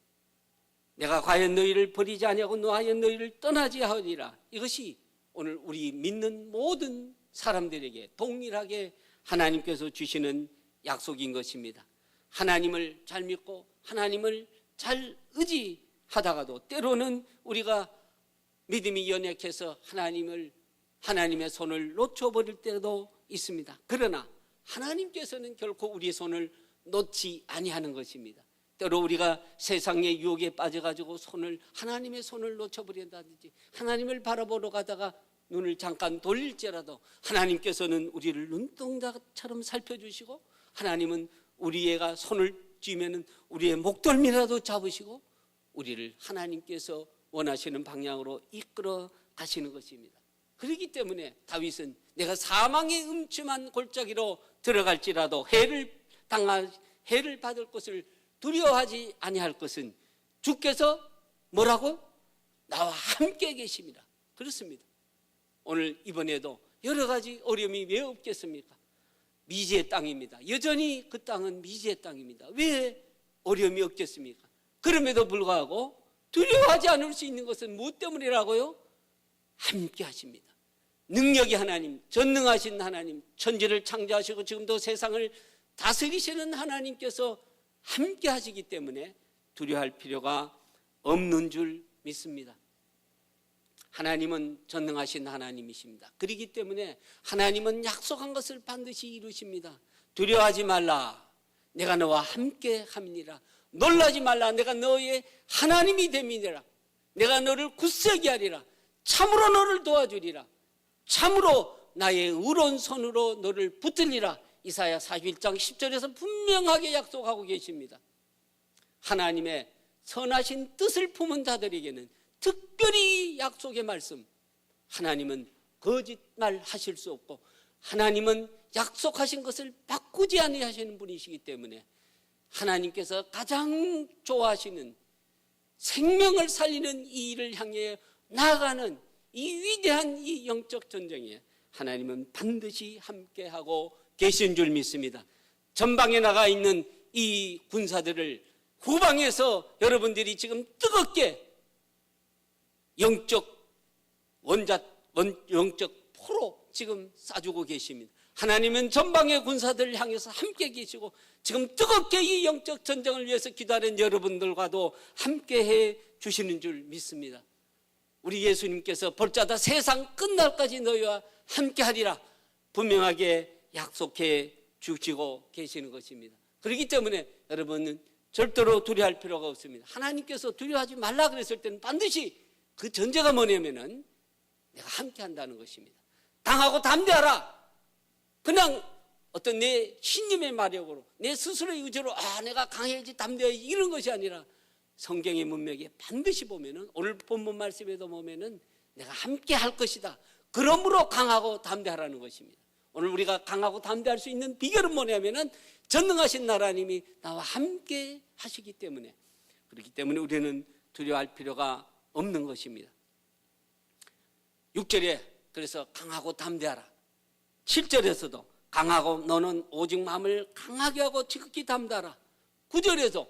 내가 과연 너희를 버리지 아니하고 너하여 너희를 떠나지 하리라. 이것이 오늘 우리 믿는 모든 사람들에게 동일하게 하나님께서 주시는 약속인 것입니다. 하나님을 잘 믿고 하나님을 잘 의지하다가도 때로는 우리가 믿음이 연약해서 하나님의 손을 놓쳐버릴 때도 있습니다. 그러나 하나님께서는 결코 우리의 손을 놓지 아니하는 것입니다. 때로 우리가 세상의 유혹에 빠져가지고 하나님의 손을 놓쳐버린다든지 하나님을 바라보러 가다가 눈을 잠깐 돌릴지라도 하나님께서는 우리를 눈동자처럼 살펴주시고 하나님은 우리가 손을 쥐면은 우리의 목덜미라도 잡으시고 우리를 하나님께서 원하시는 방향으로 이끌어 가시는 것입니다. 그렇기 때문에 다윗은 내가 사망의 음침한 골짜기로 들어갈지라도 해를 받을 것을 두려워하지 아니할 것은 주께서 뭐라고? 나와 함께 계십니다. 그렇습니다. 오늘 이번에도 여러 가지 어려움이 왜 없겠습니까? 미지의 땅입니다. 여전히 그 땅은 미지의 땅입니다. 왜 어려움이 없겠습니까? 그럼에도 불구하고 두려워하지 않을 수 있는 것은 무엇 때문이라고요? 함께 하십니다. 능력이 하나님, 전능하신 하나님, 천지를 창조하시고 지금도 세상을 다스리시는 하나님께서 함께 하시기 때문에 두려워할 필요가 없는 줄 믿습니다. 하나님은 전능하신 하나님이십니다. 그렇기 때문에 하나님은 약속한 것을 반드시 이루십니다. 두려워하지 말라. 내가 너와 함께 함이니라. 놀라지 말라. 내가 너의 하나님이 됨이니라. 내가 너를 굳세게 하리라. 참으로 너를 도와주리라. 참으로 나의 의로운 손으로 너를 붙들리라. 이사야 41장 10절에서 분명하게 약속하고 계십니다. 하나님의 선하신 뜻을 품은 자들에게는 특별히 약속의 말씀, 하나님은 거짓말 하실 수 없고 하나님은 약속하신 것을 바꾸지 아니하시는 분이시기 때문에 하나님께서 가장 좋아하시는 생명을 살리는 이 일을 향해 나아가는 이 위대한 이 영적 전쟁에 하나님은 반드시 함께하고 계신 줄 믿습니다. 전방에 나가 있는 이 군사들을 후방에서 여러분들이 지금 뜨겁게 영적 포로 지금 쏴주고 계십니다. 하나님은 전방의 군사들을 향해서 함께 계시고 지금 뜨겁게 이 영적 전쟁을 위해서 기도하는 여러분들과도 함께 해 주시는 줄 믿습니다. 우리 예수님께서 볼자다 세상 끝날까지 너희와 함께 하리라 분명하게 약속해 주시고 계시는 것입니다. 그렇기 때문에 여러분은 절대로 두려워할 필요가 없습니다. 하나님께서 두려워하지 말라 그랬을 때는 반드시 그 전제가 뭐냐면은 내가 함께 한다는 것입니다. 당하고 담대하라. 그냥 어떤 내 신념의 마력으로 내 스스로의 의지로 내가 강해야지 담대해야지 이런 것이 아니라 성경의 문맥에 반드시 보면은 오늘 본문 말씀에도 보면은 내가 함께 할 것이다. 그러므로 강하고 담대하라는 것입니다. 오늘 우리가 강하고 담대할 수 있는 비결은 뭐냐면은 전능하신 하나님이 나와 함께 하시기 때문에 그렇기 때문에 우리는 두려워할 필요가 없는 것입니다. 6절에 그래서 강하고 담대하라. 7절에서도 강하고 너는 오직 마음을 강하게 하고 지극히 담대하라. 9절에도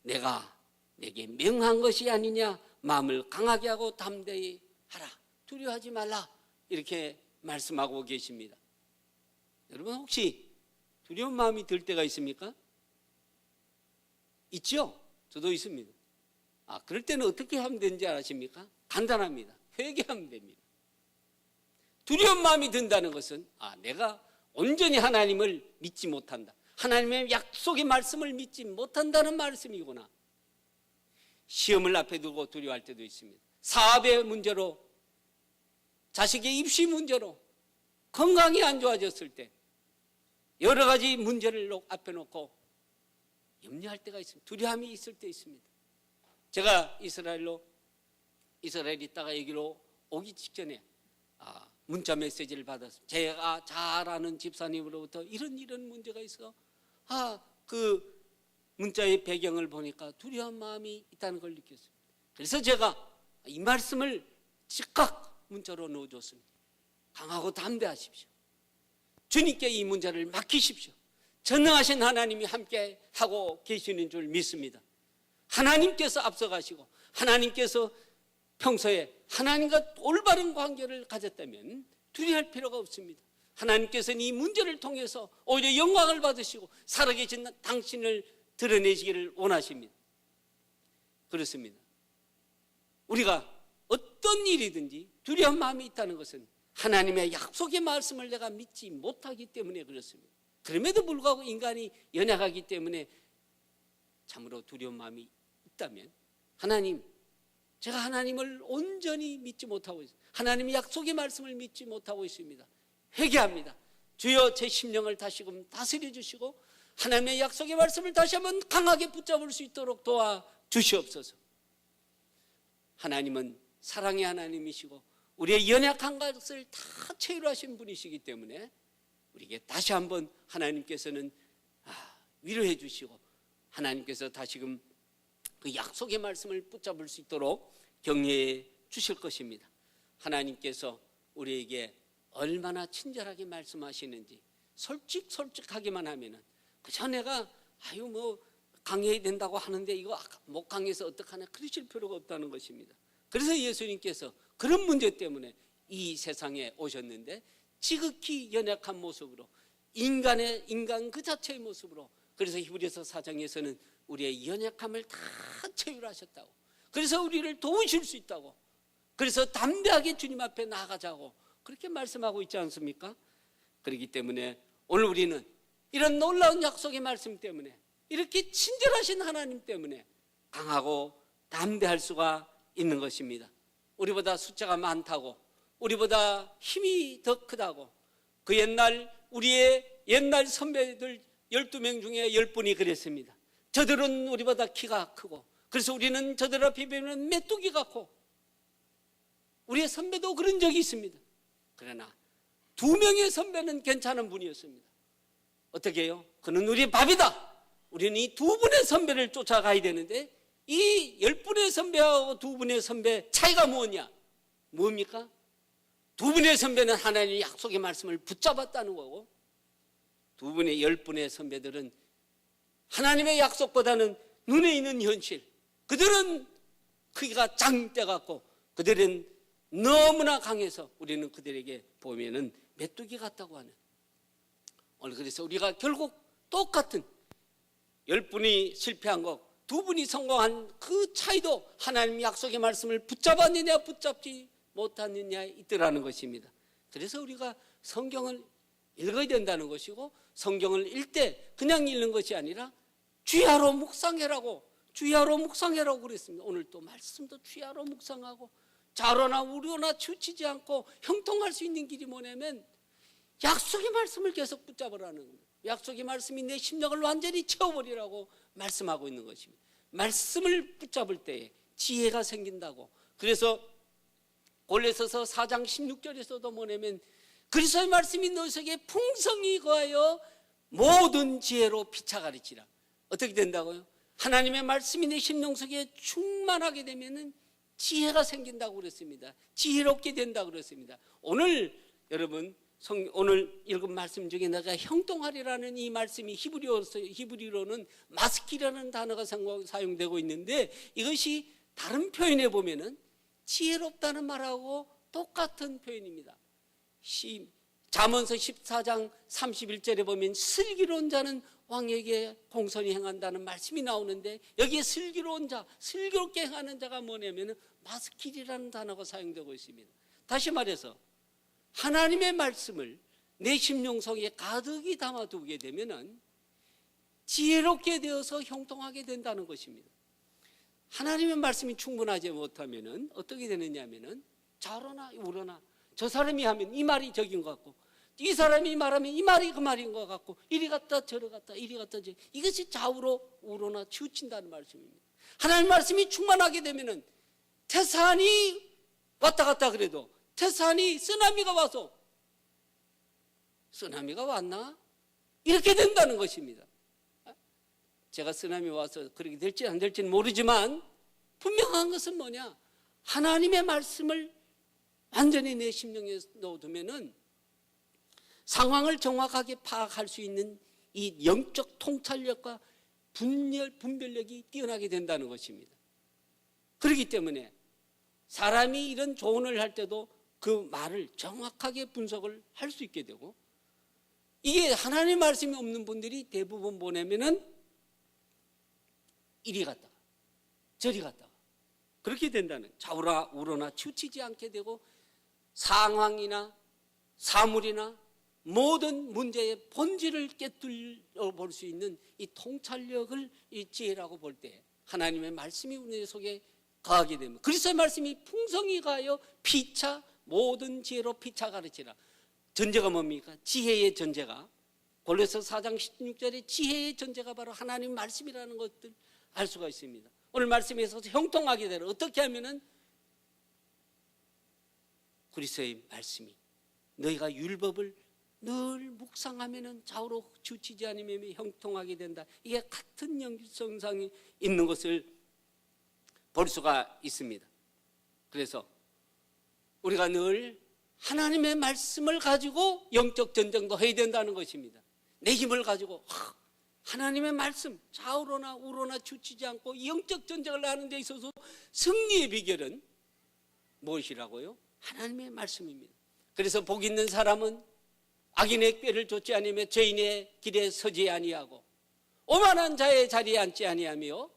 내가 내게 명한 것이 아니냐 마음을 강하게 하고 담대히 하라. 두려워하지 말라. 이렇게 말씀하고 계십니다. 여러분 혹시 두려운 마음이 들 때가 있습니까? 있죠? 저도 있습니다. 그럴 때는 어떻게 하면 되는지 아십니까? 간단합니다. 회개하면 됩니다. 두려운 마음이 든다는 것은 내가 온전히 하나님을 믿지 못한다. 하나님의 약속의 말씀을 믿지 못한다는 말씀이구나. 시험을 앞에 두고 두려워할 때도 있습니다. 사업의 문제로, 자식의 입시 문제로, 건강이 안 좋아졌을 때 여러 가지 문제를 앞에 놓고 염려할 때가 있습니다. 두려움이 있을 때 있습니다. 제가 이스라엘에 있다가 여기로 오기 직전에 문자 메시지를 받았습니다. 제가 잘 아는 집사님으로부터 이런 문제가 있어. 그 문자의 배경을 보니까 두려운 마음이 있다는 걸 느꼈습니다. 그래서 제가 이 말씀을 즉각 문자로 넣어줬습니다. 강하고 담대하십시오. 주님께 이 문제를 맡기십시오. 전능하신 하나님이 함께 하고 계시는 줄 믿습니다. 하나님께서 앞서가시고 하나님께서 평소에 하나님과 올바른 관계를 가졌다면 두려워할 필요가 없습니다. 하나님께서는 이 문제를 통해서 오히려 영광을 받으시고 살아계신 당신을 드러내시기를 원하십니다. 그렇습니다. 우리가 어떤 일이든지 두려운 마음이 있다는 것은 하나님의 약속의 말씀을 내가 믿지 못하기 때문에 그렇습니다. 그럼에도 불구하고 인간이 연약하기 때문에 참으로 두려운 마음이 있다면 하나님, 제가 하나님을 온전히 믿지 못하고 있습니다. 하나님의 약속의 말씀을 믿지 못하고 있습니다. 회개합니다. 주여 제 심령을 다시금 다스려 주시고 하나님의 약속의 말씀을 다시 한번 강하게 붙잡을 수 있도록 도와주시옵소서. 하나님은 사랑의 하나님이시고 우리의 연약한 것을 다 체휼하신 분이시기 때문에 우리에게 다시 한번 하나님께서는 위로해 주시고 하나님께서 다시금 그 약속의 말씀을 붙잡을 수 있도록 격려해 주실 것입니다. 하나님께서 우리에게 얼마나 친절하게 말씀하시는지 솔직하게만 하면은 그저 내가 강해야 된다고 하는데 이거 못 강해서 어떡하나 그러실 필요가 없다는 것입니다. 그래서 예수님께서 그런 문제 때문에 이 세상에 오셨는데 지극히 연약한 모습으로 인간 그 자체의 모습으로, 그래서 히브리서 4장에서는 우리의 연약함을 다 체휼하셨다고, 그래서 우리를 도우실 수 있다고, 그래서 담대하게 주님 앞에 나아가자고 그렇게 말씀하고 있지 않습니까? 그렇기 때문에 오늘 우리는 이런 놀라운 약속의 말씀 때문에, 이렇게 친절하신 하나님 때문에 강하고 담대할 수가 있는 것입니다. 우리보다 숫자가 많다고, 우리보다 힘이 더 크다고, 그 우리의 옛날 선배들 12명 중에 10분이 그랬습니다. 저들은 우리보다 키가 크고, 그래서 우리는 저들 앞에 비하면 메뚜기 같고, 우리의 선배도 그런 적이 있습니다. 그러나 2명의 선배는 괜찮은 분이었습니다. 어떻게 해요? 그는 우리의 밥이다. 우리는 이 2분의 선배를 쫓아가야 되는데, 이 10분의 선배하고 2분의 선배 차이가 뭐냐? 뭡니까? 2분의 선배는 하나님의 약속의 말씀을 붙잡았다는 거고, 2분의 10분의 선배들은 하나님의 약속보다는 눈에 있는 현실, 그들은 크기가 장대 같고 그들은 너무나 강해서 우리는 그들에게 보면은 메뚜기 같다고 하는, 오늘 그래서 우리가 결국 똑같은 10분이 실패한 것, 2분이 성공한 그 차이도 하나님 약속의 말씀을 붙잡았느냐 붙잡지 못했느냐에 있더라는 것입니다. 그래서 우리가 성경을 읽어야 된다는 것이고, 성경을 읽을 때 그냥 읽는 것이 아니라 주야로 묵상해라고, 주야로 묵상해라고 그랬습니다. 오늘 또 말씀도 주야로 묵상하고, 좌로나 우로나 치우치지 않고 형통할 수 있는 길이 뭐냐면 약속의 말씀을 계속 붙잡으라는 겁니다. 약속의 말씀이 내 심령을 완전히 채워버리라고 말씀하고 있는 것입니다. 말씀을 붙잡을 때에 지혜가 생긴다고. 그래서 골로새서 4장 16절에서도 뭐냐면 그리스도의 말씀이 너희 속에 풍성히 거하여 모든 지혜로 피차가리치라. 어떻게 된다고요? 하나님의 말씀이 내 심령 속에 충만하게 되면은 지혜가 생긴다고 그랬습니다. 지혜롭게 된다고 그랬습니다. 오늘 여러분 오늘 읽은 말씀 중에 내가 형통하리라는 이 말씀이 히브리어로는 마스키라는 단어가 사용되고 있는데, 이것이 다른 표현에 보면은 지혜롭다는 말하고 똑같은 표현입니다. 잠언서 14장 31절에 보면 슬기로운 자는 왕에게 공손히 행한다는 말씀이 나오는데, 여기에 슬기로운 자, 슬기롭게 행하는 자가 뭐냐면 마스킬이라는 단어가 사용되고 있습니다. 다시 말해서 하나님의 말씀을 내 심령 속에 가득히 담아두게 되면 지혜롭게 되어서 형통하게 된다는 것입니다. 하나님의 말씀이 충분하지 못하면 어떻게 되느냐면 좌로나 우로나, 저 사람이 하면 이 말이 저긴 것 같고, 이 사람이 말하면 이 말이 그 말인 것 같고, 이리 갔다 저리 갔다 이리 갔다 저리, 이것이 좌우로 우로나 치우친다는 말씀입니다. 하나님 말씀이 충만하게 되면은 태산이 왔다 갔다 그래도, 태산이 쓰나미가 와서 쓰나미가 왔나? 이렇게 된다는 것입니다. 제가 쓰나미 와서 그렇게 될지 안 될지는 모르지만 분명한 것은 뭐냐? 하나님의 말씀을 완전히 내 심령에 넣어두면은 상황을 정확하게 파악할 수 있는 이 영적 통찰력과 분별력이 뛰어나게 된다는 것입니다. 그렇기 때문에 사람이 이런 조언을 할 때도 그 말을 정확하게 분석을 할 수 있게 되고, 이게 하나님의 말씀이 없는 분들이 대부분 보내면은 이리 갔다가 저리 갔다가 그렇게 된다는, 좌우나 우로나 치우치지 않게 되고 상황이나 사물이나 모든 문제의 본질을 깨뚫어 볼 수 있는 이 통찰력을 이 지혜라고 볼 때 하나님의 말씀이 우리 속에 가하게 되면, 그리스도의 말씀이 풍성히 가하여 피차 모든 지혜로 피차 가르치라. 전제가 뭡니까? 지혜의 전제가, 골로새 4장 16절에 지혜의 전제가 바로 하나님 말씀이라는 것들 알 수가 있습니다. 오늘 말씀에서 형통하게 되라. 어떻게 하면은 그리스도의 말씀이, 너희가 율법을 늘 묵상하면은 좌우로 치우치지 않으면 형통하게 된다. 이게 같은 연결성상이 있는 것을 볼 수가 있습니다. 그래서 우리가 늘 하나님의 말씀을 가지고 영적 전쟁도 해야 된다는 것입니다. 내 힘을 가지고 하나님의 말씀 좌우로나 우로나 치우치지 않고 영적 전쟁을 하는 데 있어서 승리의 비결은 무엇이라고요? 하나님의 말씀입니다. 그래서 복 있는 사람은 악인의 꾀를 좇지 아니하며 죄인의 길에 서지 아니하고 오만한 자의 자리에 앉지 아니하며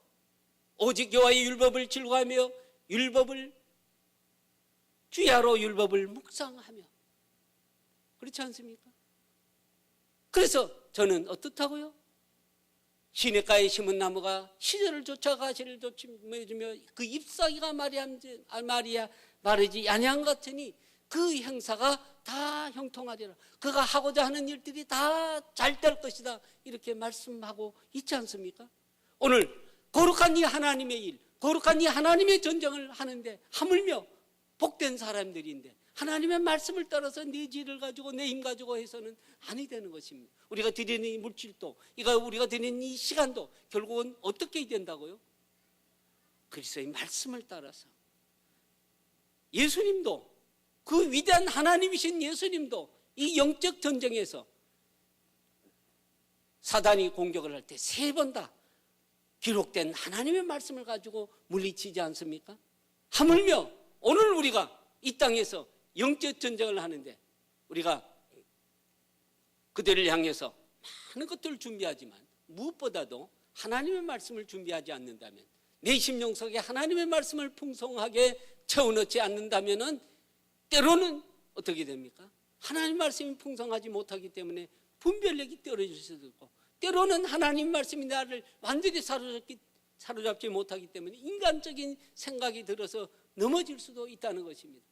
오직 여호와의 율법을 즐거워하며 율법을 주야로 율법을 묵상하며, 그렇지 않습니까? 그래서 저는 어떻다고요? 시냇가에 심은 나무가 시절을 쫓아 가시를 쫓으며 그 잎사귀가 마르지 아니한 같으니 그 행사가 다 형통하리라. 그가 하고자 하는 일들이 다 잘 될 것이다. 이렇게 말씀하고 있지 않습니까? 오늘 거룩한 이 하나님의 일, 거룩한 이 하나님의 전쟁을 하는데 하물며 복된 사람들인데 하나님의 말씀을 따라서 내 지혜를 가지고 내 힘 가지고 해서는 아니 되는 것입니다. 우리가 드리는 이 물질도, 우리가 드리는 이 시간도 결국은 어떻게 된다고요? 그리스도의 말씀을 따라서. 예수님도, 그 위대한 하나님이신 예수님도 이 영적 전쟁에서 사단이 공격을 할 때 3번 다 기록된 하나님의 말씀을 가지고 물리치지 않습니까? 하물며 오늘 우리가 이 땅에서 영적 전쟁을 하는데 우리가 그들을 향해서 많은 것들을 준비하지만 무엇보다도 하나님의 말씀을 준비하지 않는다면, 내 심령 속에 하나님의 말씀을 풍성하게 채워넣지 않는다면 때로는 어떻게 됩니까? 하나님 말씀이 풍성하지 못하기 때문에 분별력이 떨어질 수도 있고, 때로는 하나님 말씀이 나를 완전히 사로잡지 못하기 때문에 인간적인 생각이 들어서 넘어질 수도 있다는 것입니다.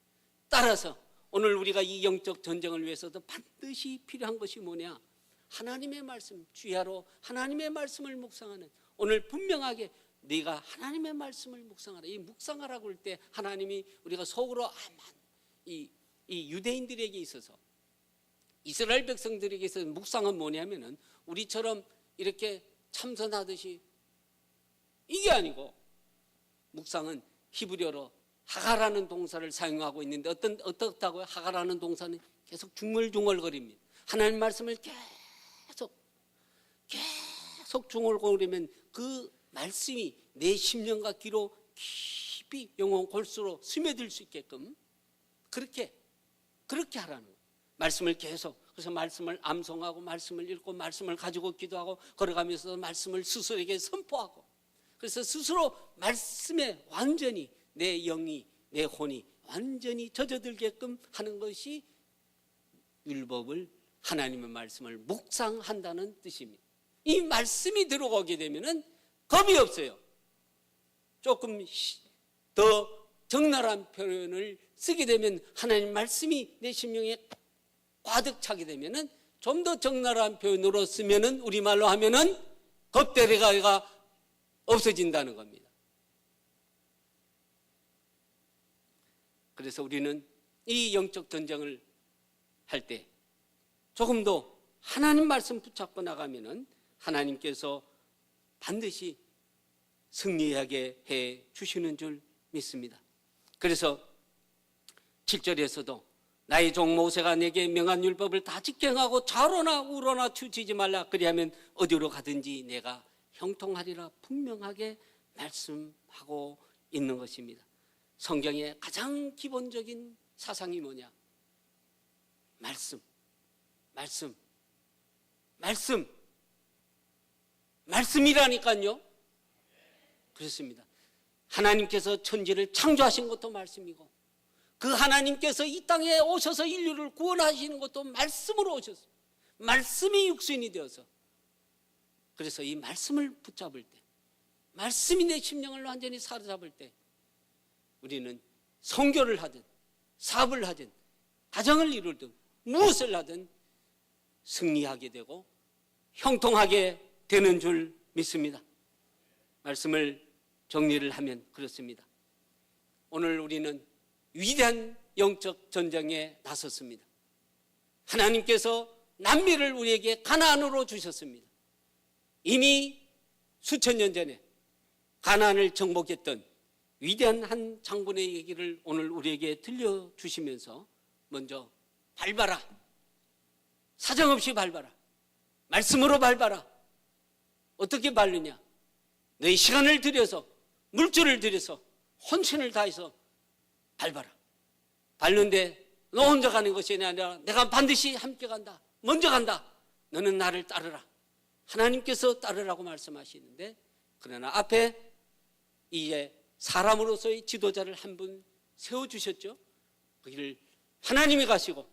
따라서 오늘 우리가 이 영적 전쟁을 위해서도 반드시 필요한 것이 뭐냐? 하나님의 말씀, 주야로 하나님의 말씀을 묵상하는, 오늘 분명하게 네가 하나님의 말씀을 묵상하라. 이 묵상하라고 할 때 하나님이 우리가 속으로 이 유대인들에게 있어서, 이스라엘 백성들에게 있어서 묵상은 뭐냐면은 우리처럼 이렇게 참선하듯이 이게 아니고, 묵상은 히브리어로 하가라는 동사를 사용하고 있는데 어떻다고요? 하가라는 동사는 계속 중얼중얼거립니다. 하나님 말씀을 계속 중얼거리면 그 말씀이 내 심령과 귀로 깊이 영혼 골수로 스며들 수 있게끔 그렇게 하라는 거예요. 말씀을 계속, 그래서 말씀을 암송하고 말씀을 읽고 말씀을 가지고 기도하고 걸어가면서 말씀을 스스로에게 선포하고, 그래서 스스로 말씀에 완전히 내 영이, 내 혼이 완전히 젖어들게끔 하는 것이 율법을, 하나님의 말씀을 묵상한다는 뜻입니다. 이 말씀이 들어오게 되면은 겁이 없어요. 조금 더 적나라한 표현을 쓰게 되면, 하나님 말씀이 내 심령에 가득 차게 되면은 좀 더 적나라한 표현으로 쓰면은, 우리말로 하면은 겁대레가 없어진다는 겁니다. 그래서 우리는 이 영적 전쟁을 할 때 조금 더 하나님 말씀 붙잡고 나가면은 하나님께서 반드시 승리하게 해 주시는 줄 믿습니다. 그래서 7절에서도 나의 종 모세가 내게 명한 율법을 다 직행하고 좌로나 우로나 치우치지 말라. 그리하면 어디로 가든지 내가 형통하리라. 분명하게 말씀하고 있는 것입니다. 성경의 가장 기본적인 사상이 뭐냐? 말씀이라니까요. 그렇습니다. 하나님께서 천지를 창조하신 것도 말씀이고, 그 하나님께서 이 땅에 오셔서 인류를 구원하시는 것도 말씀으로 오셨어요. 말씀이 육신이 되어서. 그래서 이 말씀을 붙잡을 때, 말씀이 내 심령을 완전히 사로잡을 때 우리는 선교를 하든 사업을 하든 가정을 이루든 무엇을 하든 승리하게 되고 형통하게 되는 줄 믿습니다. 말씀을 정리를 하면 그렇습니다. 오늘 우리는 위대한 영적 전쟁에 나섰습니다. 하나님께서 남미를 우리에게 가나안으로 주셨습니다. 이미 수천 년 전에 가나안을 정복했던 위대한 한 장군의 얘기를 오늘 우리에게 들려주시면서, 먼저 밟아라, 사정없이 밟아라, 말씀으로 밟아라, 어떻게 바르냐? 너희 시간을 들여서, 물질을 들여서, 혼신을 다해서 밟아라. 밟는데 너 혼자 가는 것이 아니라 내가 반드시 함께 간다. 먼저 간다. 너는 나를 따르라. 하나님께서 따르라고 말씀하시는데, 그러나 앞에 이제 사람으로서의 지도자를 한 분 세워주셨죠. 그 길을 하나님이 가시고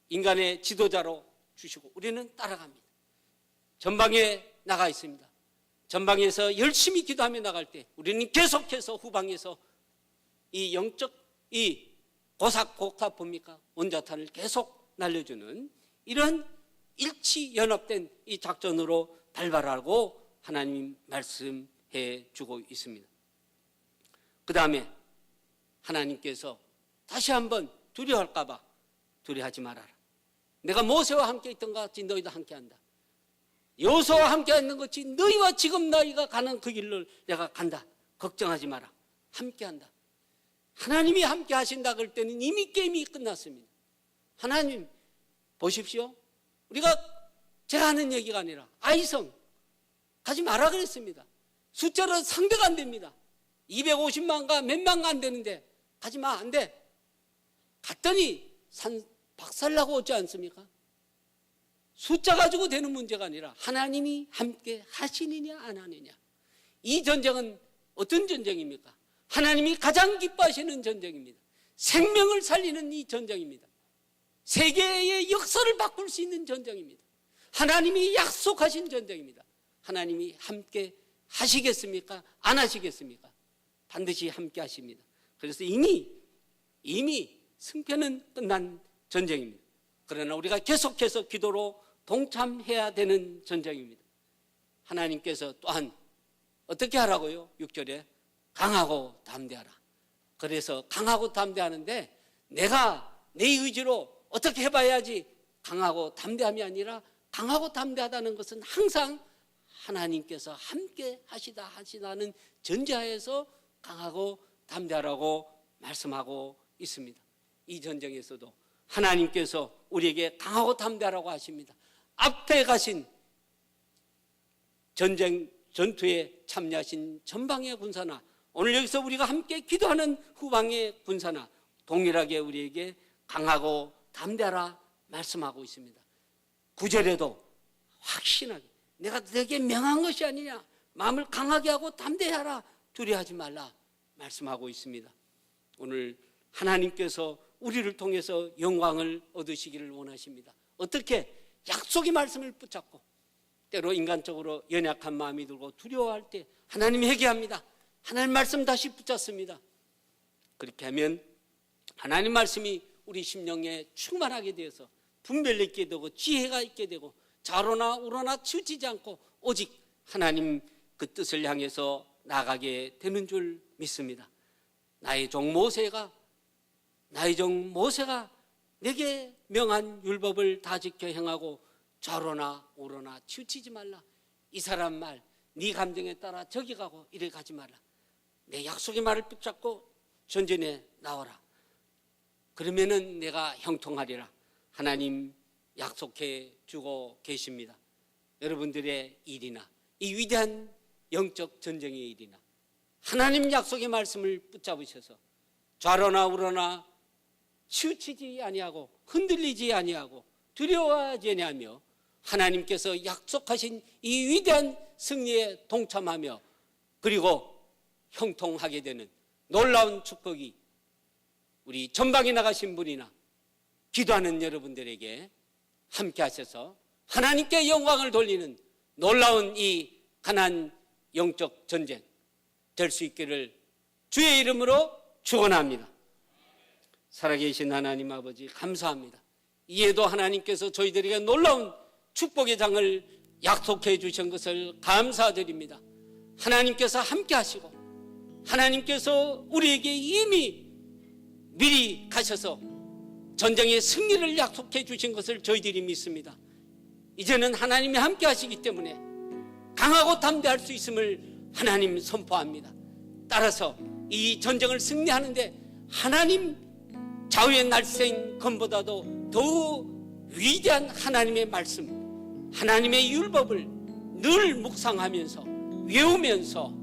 인간의 지도자로 주시고 우리는 따라갑니다. 전방에 나가 있습니다. 전방에서 열심히 기도하며 나갈 때 우리는 계속해서 후방에서 이 영적 이 고삭고삭 봅니까? 원자탄을 계속 날려주는 이런 일치 연합된 이 작전으로 밟아라고 하나님 말씀해 주고 있습니다. 그 다음에 하나님께서 다시 한번 두려워할까 봐 두려워하지 말아라. 내가 모세와 함께 있던 것 같이 너희도 함께 한다. 여호수아와 함께 있는 것이 너희와 지금 너희가 가는 그 길을 내가 간다. 걱정하지 마라. 함께 한다. 하나님이 함께 하신다 그럴 때는 이미 게임이 끝났습니다. 하나님 보십시오. 우리가 제가 하는 얘기가 아니라 아이성 가지 마라 그랬습니다. 숫자로 상대가 안 됩니다. 250만가 몇만가 안 되는데 가지 마, 안 돼. 갔더니 박살나고 오지 않습니까? 숫자 가지고 되는 문제가 아니라 하나님이 함께 하시느냐 안 하느냐. 이 전쟁은 어떤 전쟁입니까? 하나님이 가장 기뻐하시는 전쟁입니다. 생명을 살리는 이 전쟁입니다. 세계의 역사를 바꿀 수 있는 전쟁입니다. 하나님이 약속하신 전쟁입니다. 하나님이 함께 하시겠습니까? 안 하시겠습니까? 반드시 함께 하십니다. 그래서 이미 승패는 끝난 전쟁입니다. 그러나 우리가 계속해서 기도로 동참해야 되는 전쟁입니다. 하나님께서 또한 어떻게 하라고요? 6절에 강하고 담대하라. 그래서 강하고 담대하는데 내가 내 의지로 어떻게 해봐야지 강하고 담대함이 아니라 강하고 담대하다는 것은 항상 하나님께서 함께 하시다는 전제하에서 강하고 담대하라고 말씀하고 있습니다. 이 전쟁에서도 하나님께서 우리에게 강하고 담대하라고 하십니다. 앞에 가신 전투에 참여하신 전방의 군사나 오늘 여기서 우리가 함께 기도하는 후방의 군사나 동일하게 우리에게 강하고 담대하라 말씀하고 있습니다. 9절에도 확신하게 내가 너에게 명한 것이 아니냐, 마음을 강하게 하고 담대하라, 두려워하지 말라 말씀하고 있습니다. 오늘 하나님께서 우리를 통해서 영광을 얻으시기를 원하십니다. 어떻게? 약속의 말씀을 붙잡고 때로 인간적으로 연약한 마음이 들고 두려워할 때 하나님이 회개합니다. 하나님 말씀 다시 붙잡습니다. 그렇게 하면 하나님 말씀이 우리 심령에 충만하게 되어서 분별력 있게 되고 지혜가 있게 되고 좌로나 우로나 치우치지 않고 오직 하나님 그 뜻을 향해서 나가게 되는 줄 믿습니다. 나의 종 모세가 내게 명한 율법을 다 지켜 행하고 좌로나 우로나 치우치지 말라. 이 사람 말, 네 감정에 따라 저기 가고 이래 가지 말라. 내 약속의 말을 붙잡고 전전에 나와라. 그러면은 내가 형통하리라. 하나님 약속해 주고 계십니다. 여러분들의 일이나 이 위대한 영적 전쟁의 일이나 하나님 약속의 말씀을 붙잡으셔서 좌로나 우로나 치우치지 아니하고 흔들리지 아니하고 두려워하지 아니하며 하나님께서 약속하신 이 위대한 승리에 동참하며 그리고 형통하게 되는 놀라운 축복이 우리 전방에 나가신 분이나 기도하는 여러분들에게 함께 하셔서 하나님께 영광을 돌리는 놀라운 이 가난 영적 전쟁 될 수 있기를 주의 이름으로 축원합니다. 살아계신 하나님 아버지 감사합니다. 이에도 하나님께서 저희들에게 놀라운 축복의 장을 약속해 주신 것을 감사드립니다. 하나님께서 함께 하시고 하나님께서 우리에게 이미 미리 가셔서 전쟁의 승리를 약속해 주신 것을 저희들이 믿습니다. 이제는 하나님이 함께 하시기 때문에 강하고 담대할 수 있음을 하나님 선포합니다. 따라서 이 전쟁을 승리하는데 하나님 좌우의 날쌘 검보다도 더욱 위대한 하나님의 말씀, 하나님의 율법을 늘 묵상하면서 외우면서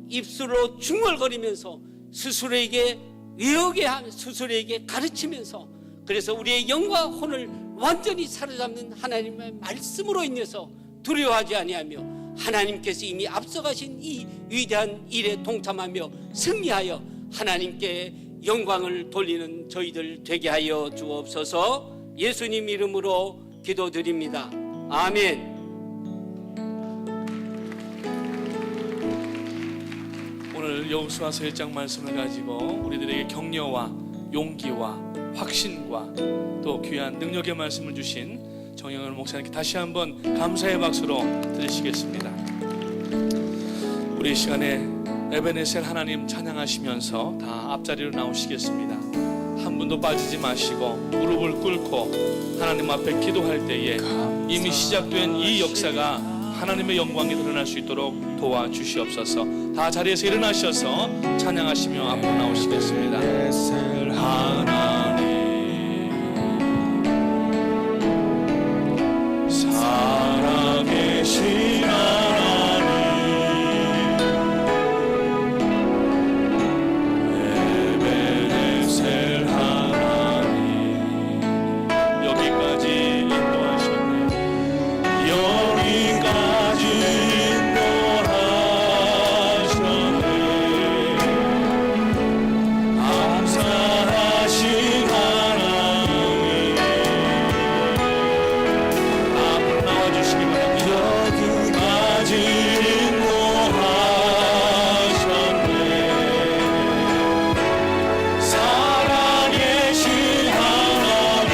입술로 중얼거리면서 스스로에게 외우게 하면서 스스로에게 가르치면서, 그래서 우리의 영과 혼을 완전히 사로잡는 하나님의 말씀으로 인해서 두려워하지 아니하며 하나님께서 이미 앞서가신 이 위대한 일에 동참하며 승리하여 하나님께 영광을 돌리는 저희들 되게 하여 주옵소서. 예수님 이름으로 기도드립니다. 아멘. 오늘 여호수아서 1장 말씀을 가지고 우리들에게 격려와 용기와 확신과 또 귀한 능력의 말씀을 주신 정영을 목사님께 다시 한번 감사의 박수로 드리시겠습니다. 우리 이 시간에 에베네셀 하나님 찬양하시면서 다 앞자리로 나오시겠습니다. 한 분도 빠지지 마시고 무릎을 꿇고 하나님 앞에 기도할 때에 이미 시작된 이 역사가 하나님의 영광이 드러날 수 있도록 도와주시옵소서. 다 자리에서 일어나셔서 찬양하시며 앞으로 나오시겠습니다. 하나님 살아계신 에베네셀 하나님 여기까지 인도하셨네. 여기까지 인도하셨네. 감사하신 하나님 앞으로 나와주시기 바랍니다. 여기까지 인도하셨네. 살아계신 하나님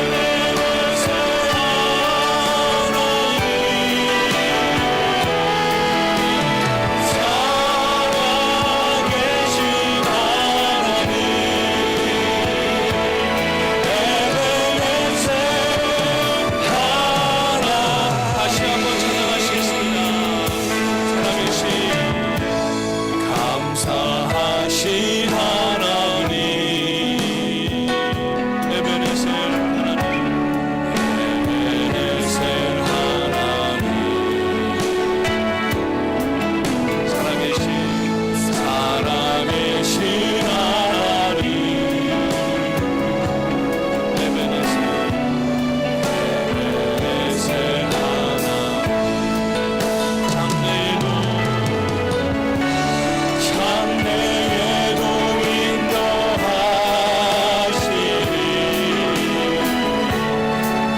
감사하신 하나님 에베네셀 다시 한번 찬양하시겠습니다. 살아계신 감사하신 하나님 에베네셀 하나님 에베네셀 하나님 살아계신 하나님 에베네셀 하나님 장래에도 인도하시니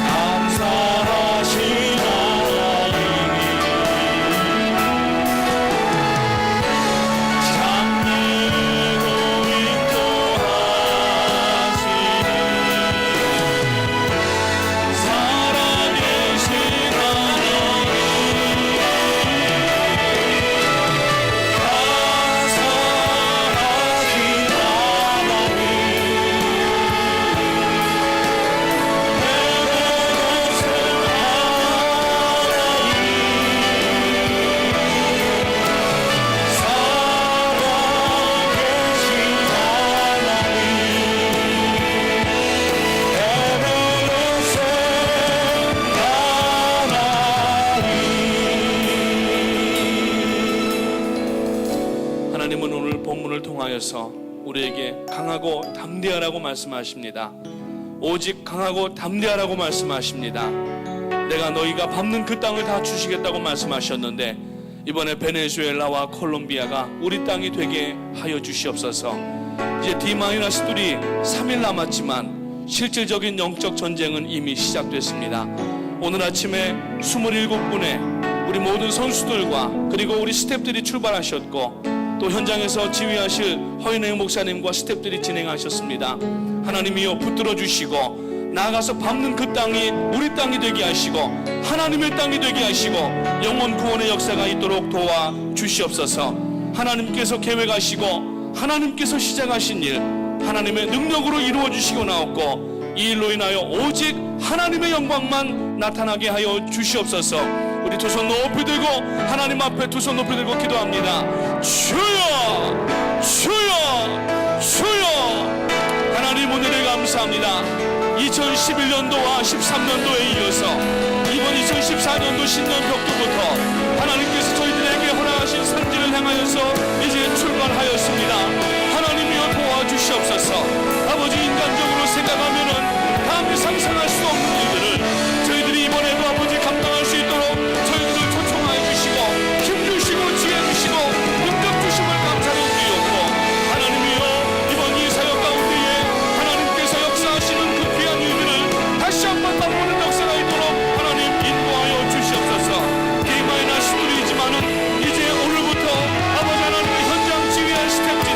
감사하신 하나님 장래에도 인도하시니 살아계신 하나님 하나님은 오늘 본문을 통하여서 우리에게 강하고 담대하라고 말씀하십니다. 오직 강하고 담대하라고 말씀하십니다. 내가 너희가 밟는 그 땅을 다 주시겠다고 말씀하셨는데 이번에 베네수엘라와 콜롬비아가 우리 땅이 되게 하여 주시옵소서. 이제 D-3이 3일 남았지만 실질적인 영적 전쟁은 이미 시작됐습니다. 오늘 아침에 27분의 우리 모든 선수들과 그리고 우리 스태프들이 출발하셨고 또 현장에서 지휘하실 허인영 목사님과 스태프들이 진행하셨습니다. 하나님이여 붙들어 주시고 나아가서 밟는 그 땅이 우리 땅이 되게 하시고 하나님의 땅이 되게 하시고 영원 구원의 역사가 있도록 도와 주시옵소서. 하나님께서 계획하시고 하나님께서 시작하신 일 하나님의 능력으로 이루어 주시고 나옵고 이 일로 인하여 오직 하나님의 영광만 나타나게 하여 주시옵소서. 우리 두 손 높이 들고 하나님 앞에 두 손 높이 들고 기도합니다. 주여, 주여, 주여. 하나님 오늘을 감사합니다. 2011년도와 13년도에 이어서 이번 2014년도 신년벽도부터 하나님께서 저희들에게 허락하신 선지를 향하여서 이제 출발하였습니다. 하나님이여 도와주시옵소서. 아버지, 인간적으로 생각하면은 감히 상상할 수 없는 일들을 저희들이 이번에도 아버지 감당할 수 있도록 저희들을 초청하여 주시고 힘 주시고 지혜 주시고 능력 주심을 감사로 드리옵고, 하나님이여 이번 이 사역 가운데에 하나님께서 역사하시는 그 귀한 일들을 다시 한번 맛보는 역사가 있도록 하나님 인도하여 주시옵소서. 개인만의 날씨들이지만은 이제 오늘부터 아버지 하나님의 현장 지휘할 스텝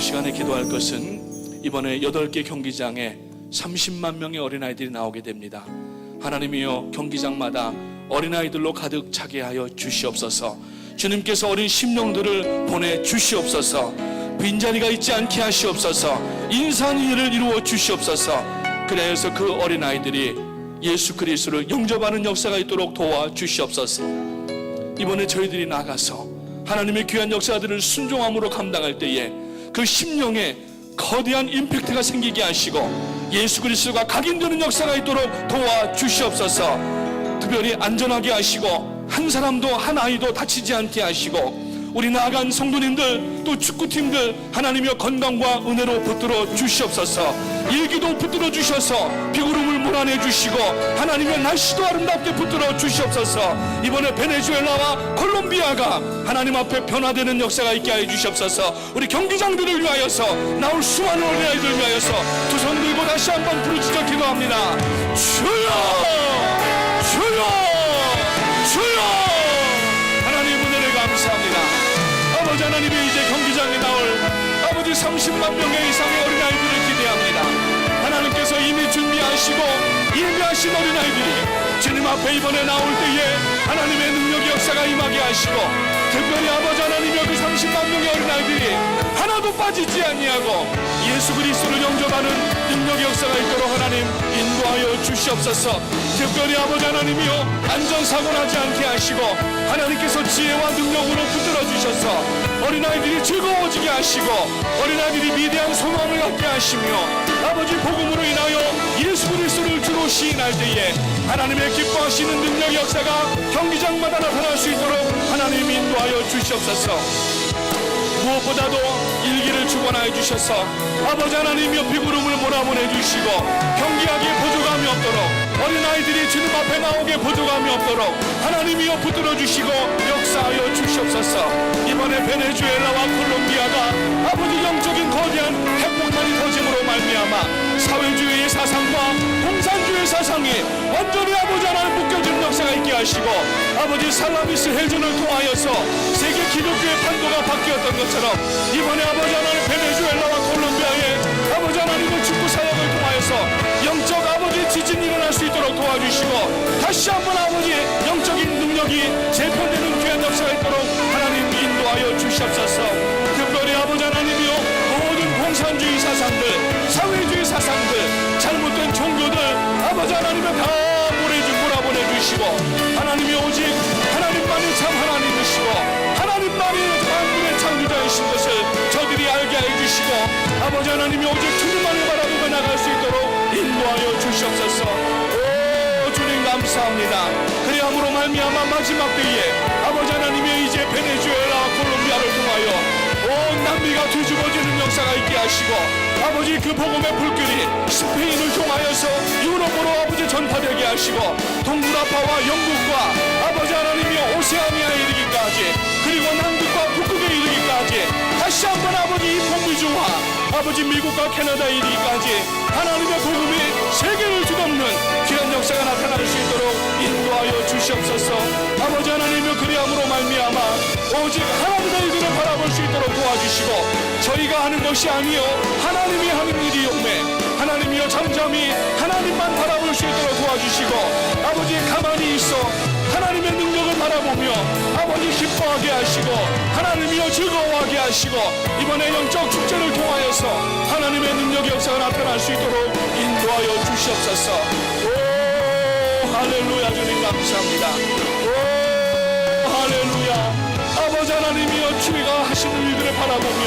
시간에 기도할 것은 이번에 8개 경기장에 30만 명의 어린아이들이 나오게 됩니다. 하나님이여, 경기장마다 어린아이들로 가득 차게 하여 주시옵소서. 주님께서 어린 심령들을 보내 주시옵소서. 빈자리가 있지 않게 하시옵소서. 인산의 일을 이루어 주시옵소서. 그래서 그 어린아이들이 예수 그리스도를 영접하는 역사가 있도록 도와 주시옵소서. 이번에 저희들이 나가서 하나님의 귀한 역사들을 순종함으로 감당할 때에 그 심령에 거대한 임팩트가 생기게 하시고 예수 그리스도가 각인되는 역사가 있도록 도와 주시옵소서. 특별히 안전하게 하시고 한 사람도 한 아이도 다치지 않게 하시고 우리 나아간 성도님들 또 축구팀들 하나님의 건강과 은혜로 붙들어 주시옵소서. 일기도 붙들어 주셔서 비구름을 몰아내 주시고 하나님의 날씨도 아름답게 붙들어 주시옵소서. 이번에 베네수엘라와 콜롬비아가 하나님 앞에 변화되는 역사가 있게 하여 주시옵소서. 우리 경기장들을 위하여서 나올 수많은 어린아이들을 위하여서 두 손 들고 다시 한번 부르짖어 기도합니다. 주여, 주여, 주여. 하나님 은혜를 감사합니다. 아버지 하나님이 이제 경기장에 나올 아버지 30만 명의 이상의 어린아이들을 기대합니다. 하나님께서 이미 준비하시고 예비하신 어린아이들이 주님 앞에 이번에 나올 때에 하나님의 능력의 역사가 임하게 하시고 특별히 아버지 하나님의 그 30만 명의 어린아이들이 하나도 빠지지 아니하고 예수 그리스도를 영접하는 능력의 역사가 있도록 하나님 인도하여 주시옵소서. 특별히 아버지 하나님이여 안전사고 나지 않게 하시고 하나님께서 지혜와 능력으로 붙들어 주셔서 어린아이들이 즐거워지게 하시고 어린아이들이 위대한 소망을 갖게 하시며 아버지 복음으로 인하여 예수 그리스도를 주로 시인할 때에 하나님의 기뻐하시는 능력의 역사가 경기장마다 나타날 수 있도록 하나님 인도하여 주시옵소서. 무엇보다도 일기를 주관하여 주셔서 아버지 하나님이여 비구름을 몰아보내 주시고 경기하기에 부족함이 없도록 어린아이들이 주님 앞에 나오게 부족함이 없도록 하나님이여 붙들어 주시고 역사하여 주시옵소서. 이번에 베네수엘라와 콜롬비아가 아버지 영적인 거대한 핵폭탄이 터짐으로 말미암아 사회주의의 사상과 공산주의의 사상이 완전히 아버지 하나님 묶여지는 역사가 있게 하시고 아버지 살라미스 해전을 통하여서 세계 기독교의 판도가 바뀌었던 것처럼 이번에 아버지 하나님 베네수엘라와 콜롬비아의 아버지 하나님의 축구 사역을 통하여서 영적 아버지 지진이 일어날 수 있도록 도와주시고 다시 한번 아버지 영적인 능력이 재편되는 귀한 역사가 있도록 하나님 인도하여 주시옵소서. 특별히 아버지 하나님이여 모든 공산주의 사상들 사회주의 사상들 잘못된 종교들 아버지 하나님을 다 몰아보내 주시고 하나님이 오직 하나님만이 참 하나님이시고 하나님만이 만물의 창조자이신 것을 저들이 알게 해주시고 아버지 하나님이 오직 주님만을 바라보고 나갈 수 있도록 인도하여 주시옵소서. 오 주님 감사합니다. 그리함으로 말미암아 마지막 때에 아버지 하나님이 이제 베네수엘라와 콜롬비아를 통하여 온 남미가 뒤집어지는 역사가 있게 하시고 아버지 그 복음의 불길이 스페인을 통하여서 유럽으로 아버지 전파되게 하시고 동굴아파와 영국과 아버지 하나님이 오세아니아에 이르기까지 그리고 남극과 북극에 이르기까지 다시 한번 아버지 이 북미중화 아버지 미국과 캐나다에 이르기까지 하나님의 복음이 세계를 뒤덮는 귀한 역사가 나타날 수 있도록 인도하여 주시옵소서. 아버지 하나님의 그리함으로 말미암아 오직 하나님의 일들을 바라볼 수 있도록 도와주시고 저희가 하는 것이 아니요 하나님이 하는 일이오매 하나님이여 잠잠히 하나님만 바라볼 수 있도록 도와주시고 아버지 가만히 있어 하나님의 능력을 바라보며 아버지 기뻐하게 하시고 하나님이여 즐거워하게 하시고 이번에 영적 축제를 통하여서 하나님의 능력의 역사가 나타날 수 있도록 인도하여 주시옵소서. 오 할렐루야 주님 감사합니다. 오 할렐루야. 아버지 하나님이여 주가 하시는 일들을 바라보며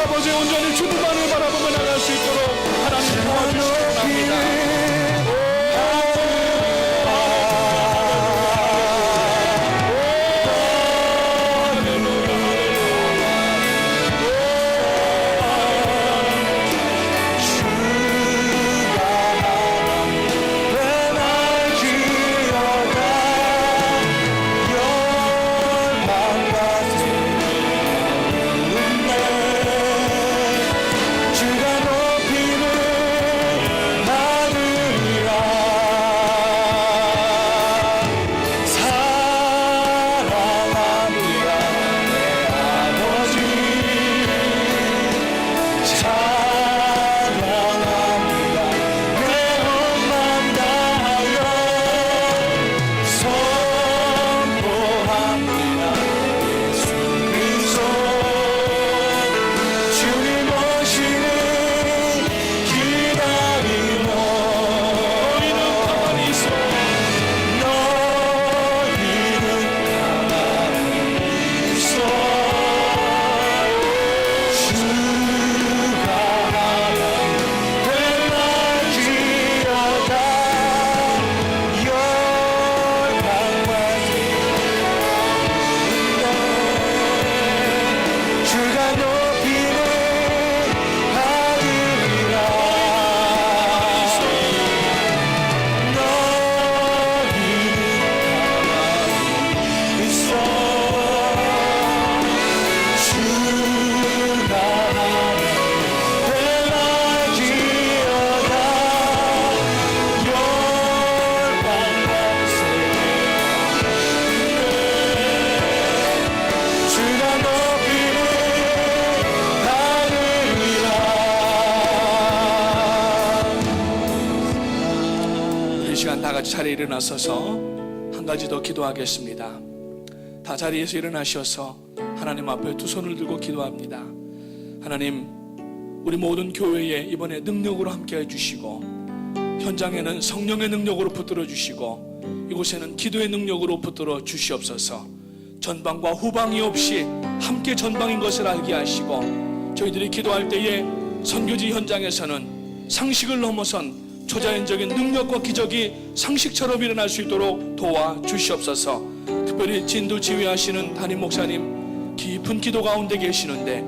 아버지 온전히 주님만을 바라보며 나갈 수 있도록 하나님 도와주시기 바랍니다. 주가 높이는 나를 같이 자리에 일어나서서 한 가지 더 기도하겠습니다. 다 자리에서 일어나셔서 하나님 앞에 두 손을 들고 기도합니다. 하나님, 우리 모든 교회에 이번에 능력으로 함께 해주시고, 현장에는 성령의 능력으로 붙들어 주시고, 이곳에는 기도의 능력으로 붙들어 주시옵소서. 전방과 후방이 없이 함께 전방인 것을 알게 하시고, 저희들이 기도할 때에 선교지 현장에서는 상식을 넘어선 초자연적인 능력과 기적이 상식처럼 일어날 수 있도록 도와 주시옵소서. 특별히 진도 지휘하시는 담임 목사님 깊은 기도 가운데 계시는데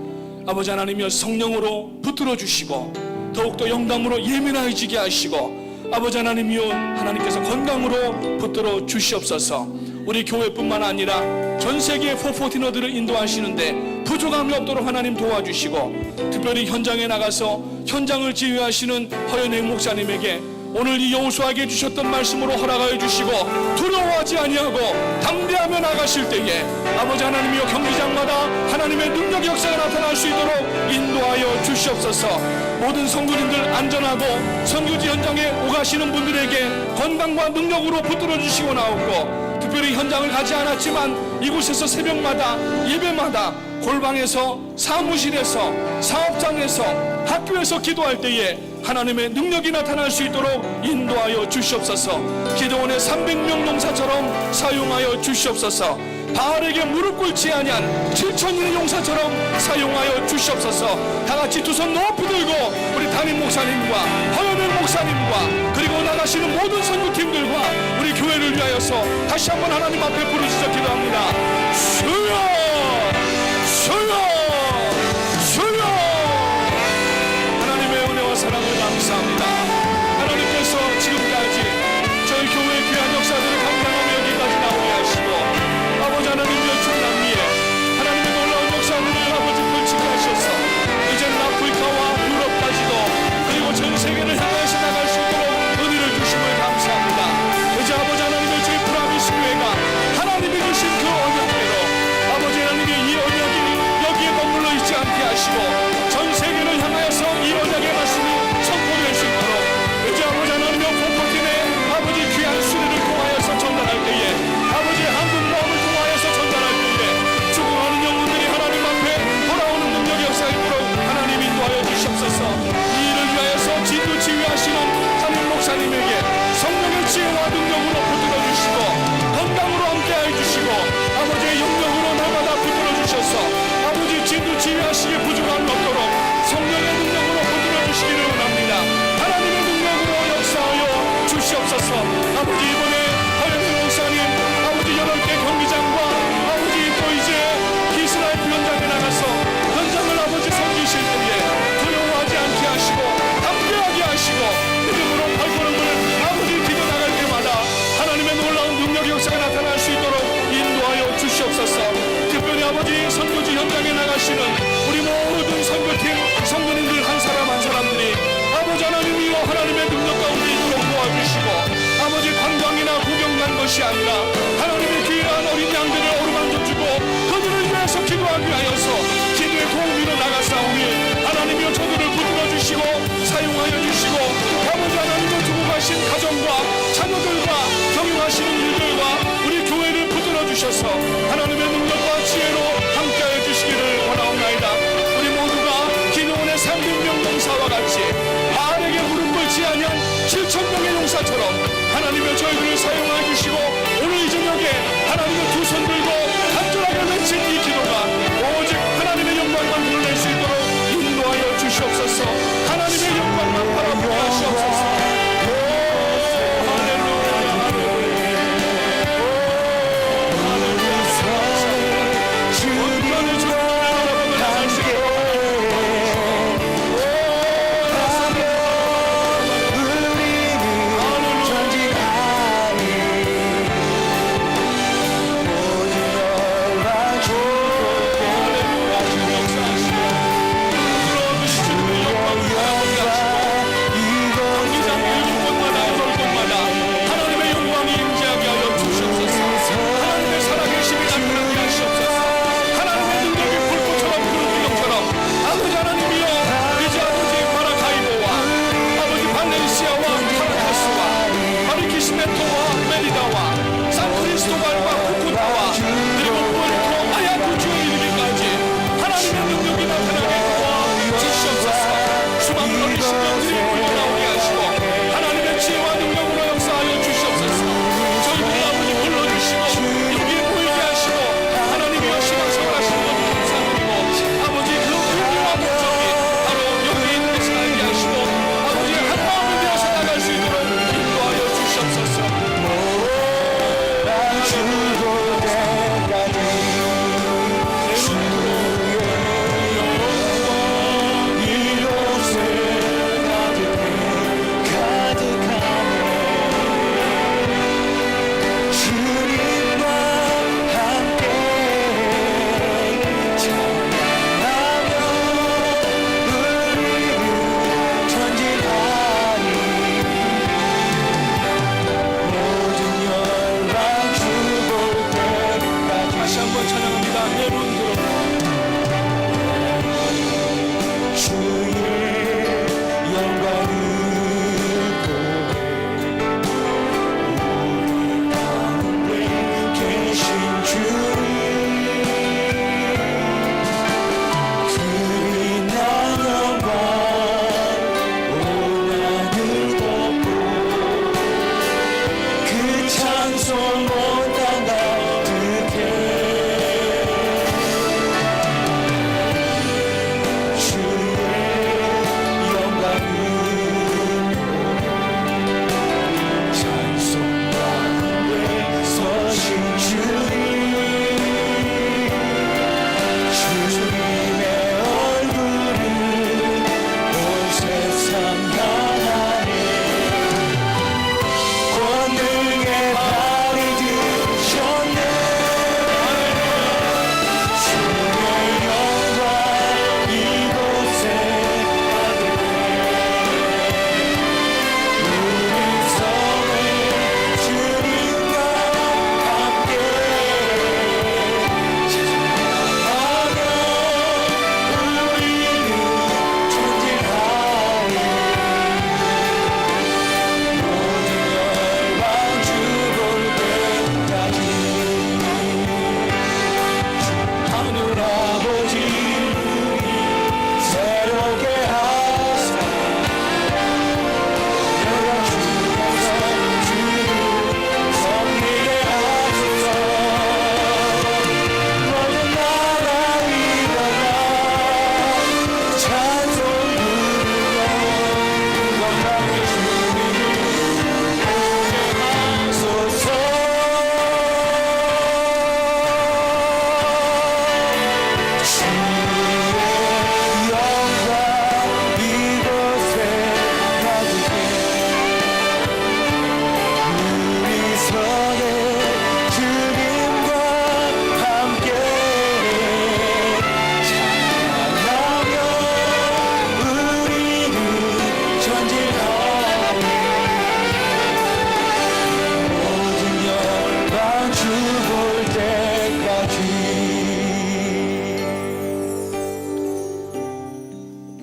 아버지 하나님이여 성령으로 붙들어 주시고 더욱더 영감으로 예민해지게 하시고 아버지 하나님이여 하나님께서 건강으로 붙들어 주시옵소서. 우리 교회뿐만 아니라 전 세계의 414너들을 인도하시는데 부족함이 없도록 하나님 도와주시고 특별히 현장에 나가서 현장을 지휘하시는 허연행 목사님에게 오늘 이 여호수아에게 주셨던 말씀으로 허락하여 주시고 두려워하지 아니하고 담대하며 나가실 때에 아버지 하나님이여 경기장마다 하나님의 능력 역사가 나타날 수 있도록 인도하여 주시옵소서. 모든 성도님들 안전하고 선교지 현장에 오가시는 분들에게 건강과 능력으로 붙들어 주시고 나오고 특별히 현장을 가지 않았지만 이곳에서 새벽마다 예배마다 골방에서 사무실에서 사업장에서 학교에서 기도할 때에 하나님의 능력이 나타날 수 있도록 인도하여 주시옵소서. 기도원의 300명 용사처럼 사용하여 주시옵소서. 바알에게 무릎 꿇지 아니한 7,000인의 용사처럼 사용하여 주시옵소서. 다같이 두 손 높이 들고 우리 담임 목사님과 허연행 목사님과 그리고 나가시는 모든 선교팀들과 우리 교회를 위하여서 다시 한번 하나님 앞에 부르짖어 기도합니다. 주여 주여 주여. 하나님의 은혜와 사랑을 감사합니다. 하나님께서 지금까지 저희 교회의 귀한 역사들을 감당하며 여기까지 나오게 하시고 아버지 하나님의 중남미에 하나님의 놀라운 역사들을 아버지 펼치게 하셔서 이제는 아프리카와 유럽까지도 그리고 전 세계를 향해서 나갈 수 있도록 은혜를 주심을 감사합니다. 이제 아버지 하나님의 저희 브라미스 교회가 하나님이 주신 그 언약대로 아버지 하나님의 이 언약이 여기에 머물러 있지 않게 하시고 전 세계를 향하여서 이 언약의 말씀이 선포될 수 있도록 이제 아버지 하나님의 포포팀의 아버지 귀한 수리를 통하여서 전달할 때에 아버지 한국 마음을 통하여서 전달할 때에 죽어가는 영혼들이 하나님 앞에 돌아오는 능력의 역사에 있도록 하나님 인도하여 주시옵소서. 이 일을 위하여서 진도 지휘하시는 담임 목사님에게 성령의 지혜와 능력으로 붙들어 주시고 건강으로 함께하여 주시고 아버지의 영역으로 날마다 붙들어 주셔서 아버지 진도 지휘하시기에 부족함이 없도록 성령의 능력으로 붙들어 주시기를 원합니다. 하나님의 능력으로 역사하여 주시옵소서. 아버지 이번에 허연행 목사님 아버지 8개 경기장과 아버지 또 이제 이스라엘 현장에 나가서 현장을 아버지 섬기실 때에 두려워하지 않게 하시고 담대하게 하시고 믿음으로 발걸음을 아버지 디뎌 나갈 때마다 하나님의 놀라운 능력의 역사가 나타날 수 있도록 인도하여 주시옵소서. 특별히 아버지 선교지 현장에 나가시는 우리 모든 선교팀 성도님들 한 사람 한 사람들이 아버지 하나님이여 하나님의 능력 가운데 있도록 도와주시고 아버지 관광이나 구경 간 것이 아니라 하나님의 귀한 어린 양들을 어루만져 주고 그들을 위해서 기도하기 위하여서 기도의 도우미로 나가사오니 하나님이여 저들을 붙들어 주시고 사용하여 주시고 아버지 하나님을 두고 가신 가정과 자녀들과 경영하시는 일들과 우리 교회를 붙들어 주셔서 하나님의 능력과 지혜로 함께하여 주시기를 원하옵나이다. 우리 모두가 기도원의 300명 용사와 같이 바알에게 무릎 꿇지 아니한 7,000명의 용사처럼 하나님의 저희들을 사용하여 주시고 오늘 이 저녁에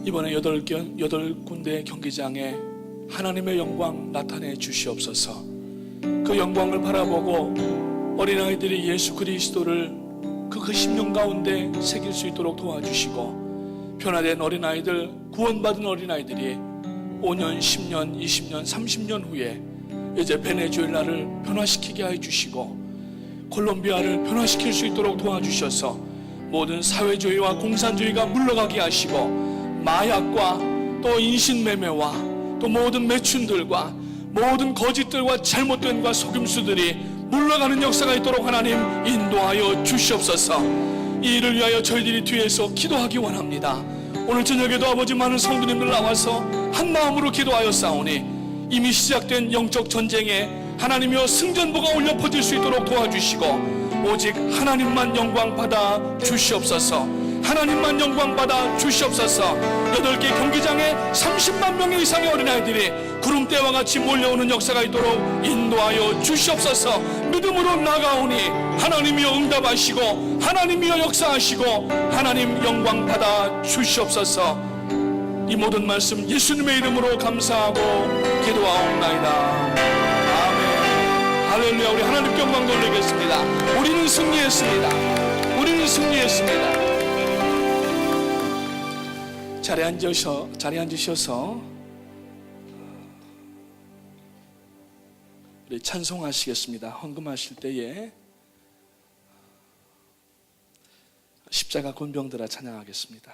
이번에 8군데 경기장에 하나님의 영광 나타내 주시옵소서. 그 영광을 바라보고 어린아이들이 예수 그리스도를 그 심령 가운데 새길 수 있도록 도와주시고, 변화된 어린아이들, 구원받은 어린아이들이 5년, 10년, 20년, 30년 후에 이제 베네수엘라를 변화시키게 해주시고, 콜롬비아를 변화시킬 수 있도록 도와주셔서 모든 사회주의와 공산주의가 물러가게 하시고, 마약과 또 인신매매와 또 모든 매춘들과 모든 거짓들과 잘못된과 속임수들이 물러가는 역사가 있도록 하나님 인도하여 주시옵소서. 이 일을 위하여 저희들이 뒤에서 기도하기 원합니다. 오늘 저녁에도 아버지, 많은 성도님들 나와서 한 마음으로 기도하여 싸우니 이미 시작된 영적 전쟁에 하나님이여 승전보가 울려 퍼질 수 있도록 도와주시고, 오직 하나님만 영광 받아 주시옵소서. 하나님만 영광 받아 주시옵소서. 8개 경기장에 30만 명 이상의 어린아이들이 구름대와 같이 몰려오는 역사가 있도록 인도하여 주시옵소서. 믿음으로 나가오니 하나님이여 응답하시고, 하나님이여 역사하시고, 하나님 영광 받아 주시옵소서. 이 모든 말씀 예수님의 이름으로 감사하고 기도하옵나이다. 아멘. 할렐루야. 우리 하나님께 영광 돌리겠습니다. 우리는 승리했습니다. 우리는 승리했습니다. 자리에 앉으셔서 우리 찬송하시겠습니다. 헌금하실 때에 십자가 군병들아 찬양하겠습니다.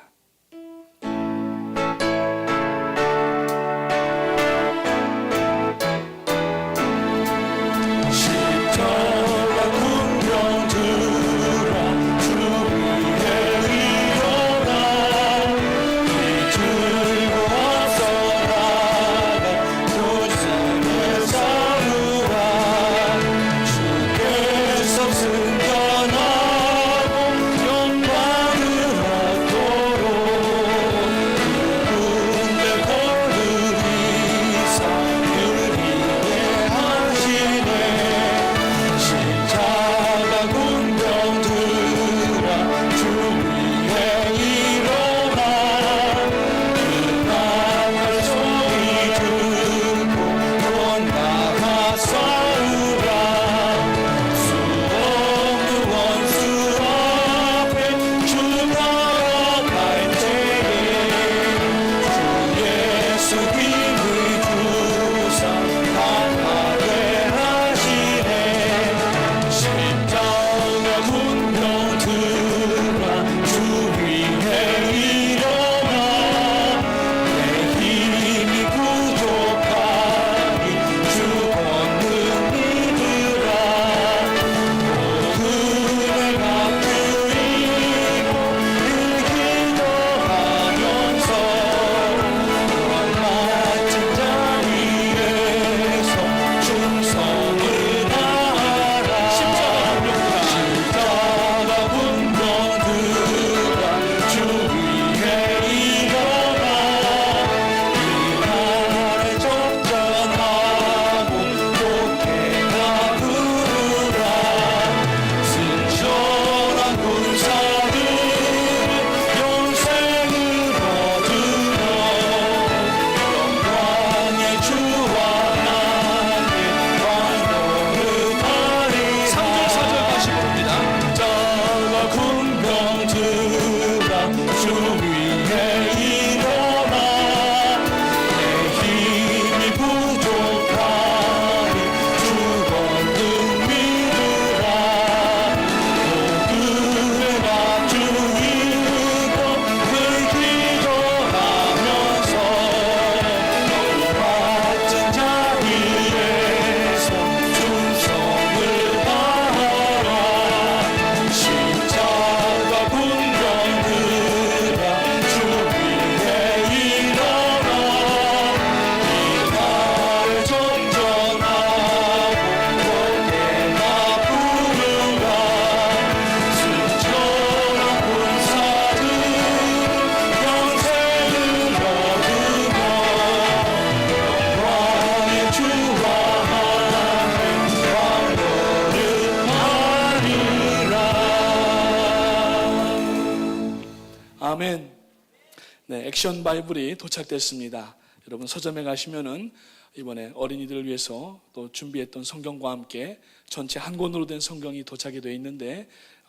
네, 액션 바이블이 도착됐습니다. 여러분 서점에 가시면은 이번에 어린이들을 위해서 또 준비했던 성경과 함께 전체 한 권으로 된 성경이 도착이 되어 있는데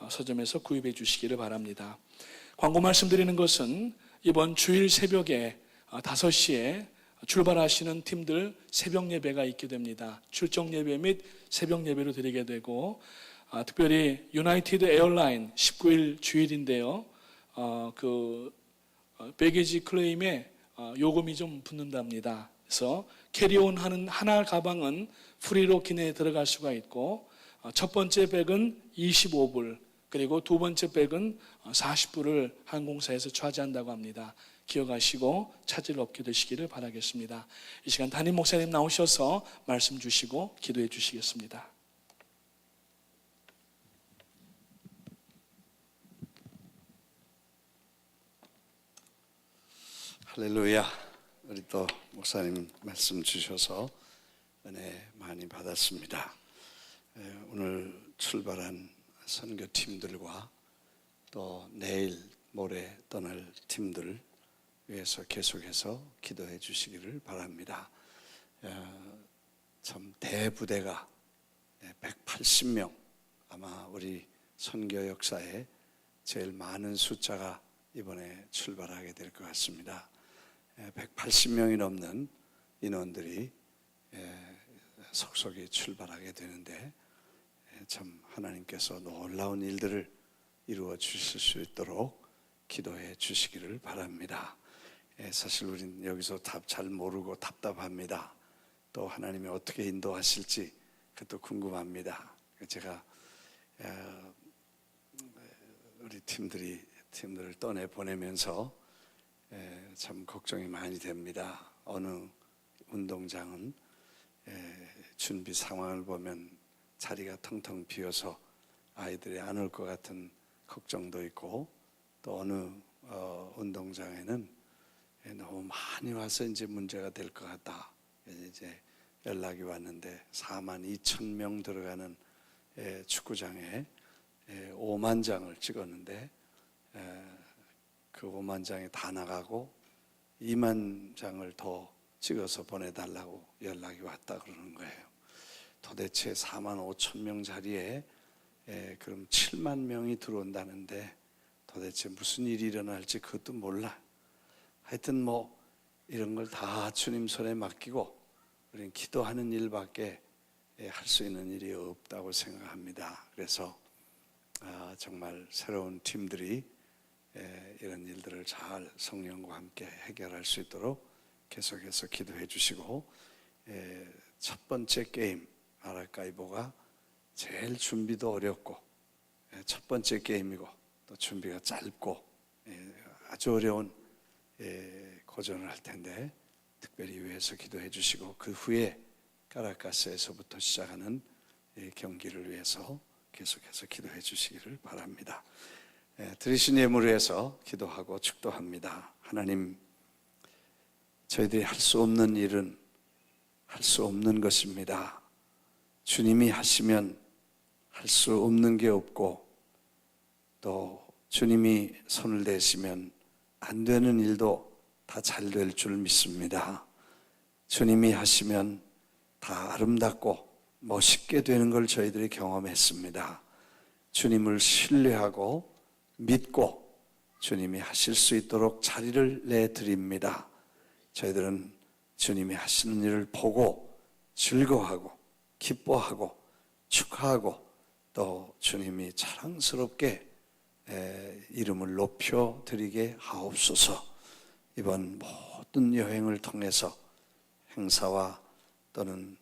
서점에서 구입해 주시기를 바랍니다. 광고 말씀드리는 것은 이번 주일 새벽에 5시에 출발하시는 팀들 새벽 예배가 있게 됩니다. 출정 예배 및 새벽 예배로 드리게 되고 특별히 유나이티드 에어라인 19일 주일인데요. 배기지 클레임에 요금이 좀 붙는답니다. 그래서 캐리온 하는 하나 가방은 프리로 기내에 들어갈 수가 있고 첫 번째 백은 25불 그리고 두 번째 백은 40불을 항공사에서 차지한다고 합니다. 기억하시고 차질 없게 되시기를 바라겠습니다. 이 시간 담임 목사님 나오셔서 말씀 주시고 기도해 주시겠습니다. 할렐루야. 우리 또 목사님 말씀 주셔서 은혜 많이 받았습니다. 오늘 출발한 선교팀들과 또 내일 모레 떠날 팀들 위해서 계속해서 기도해 주시기를 바랍니다. 참 대부대가 180명 아마 우리 선교 역사에 제일 많은 숫자가 이번에 출발하게 될 것 같습니다. 180명이 넘는 인원들이 속속이 출발하게 되는데 참 하나님께서 놀라운 일들을 이루어 주실 수 있도록 기도해 주시기를 바랍니다. 사실 우리는 여기서 답 잘 모르고 답답합니다. 또 하나님이 어떻게 인도하실지 그것도 궁금합니다. 제가 우리 팀들을 떠내 보내면서 참 걱정이 많이 됩니다. 어느 운동장은 준비 상황을 보면 자리가 텅텅 비어서 아이들이 안 올 것 같은 걱정도 있고 또 어느 운동장에는 너무 많이 와서 이제 문제가 될 것 같다. 이제 연락이 왔는데 42,000명 들어가는 축구장에 5만 장을 찍었는데 그 5만 장이 다 나가고 2만 장을 더 찍어서 보내달라고 연락이 왔다 그러는 거예요. 도대체 4만 5천 명 자리에 그럼 7만 명이 들어온다는데 도대체 무슨 일이 일어날지 그것도 몰라. 하여튼 뭐 이런 걸 다 주님 손에 맡기고 우리는 기도하는 일밖에 할 수 있는 일이 없다고 생각합니다. 그래서 정말 새로운 팀들이 이런 일들을 잘 성령과 함께 해결할 수 있도록 계속해서 기도해 주시고 첫 번째 게임 마라카이보가 제일 준비도 어렵고 첫 번째 게임이고 또 준비가 짧고 아주 어려운 고전을 할 텐데 특별히 위해서 기도해 주시고 그 후에 카라카스에서부터 시작하는 경기를 위해서 계속해서 기도해 주시기를 바랍니다. 드리신 예물을 위해서 기도하고 축도합니다. 하나님, 저희들이 할 수 없는 일은 할 수 없는 것입니다. 주님이 하시면 할 수 없는 게 없고 또 주님이 손을 대시면 안 되는 일도 다 잘 될 줄 믿습니다. 주님이 하시면 다 아름답고 멋있게 되는 걸 저희들이 경험했습니다. 주님을 신뢰하고 믿고 주님이 하실 수 있도록 자리를 내드립니다. 저희들은 주님이 하시는 일을 보고 즐거워하고 기뻐하고 축하하고 또 주님이 자랑스럽게 이름을 높여드리게 하옵소서. 이번 모든 여행을 통해서 행사와 또는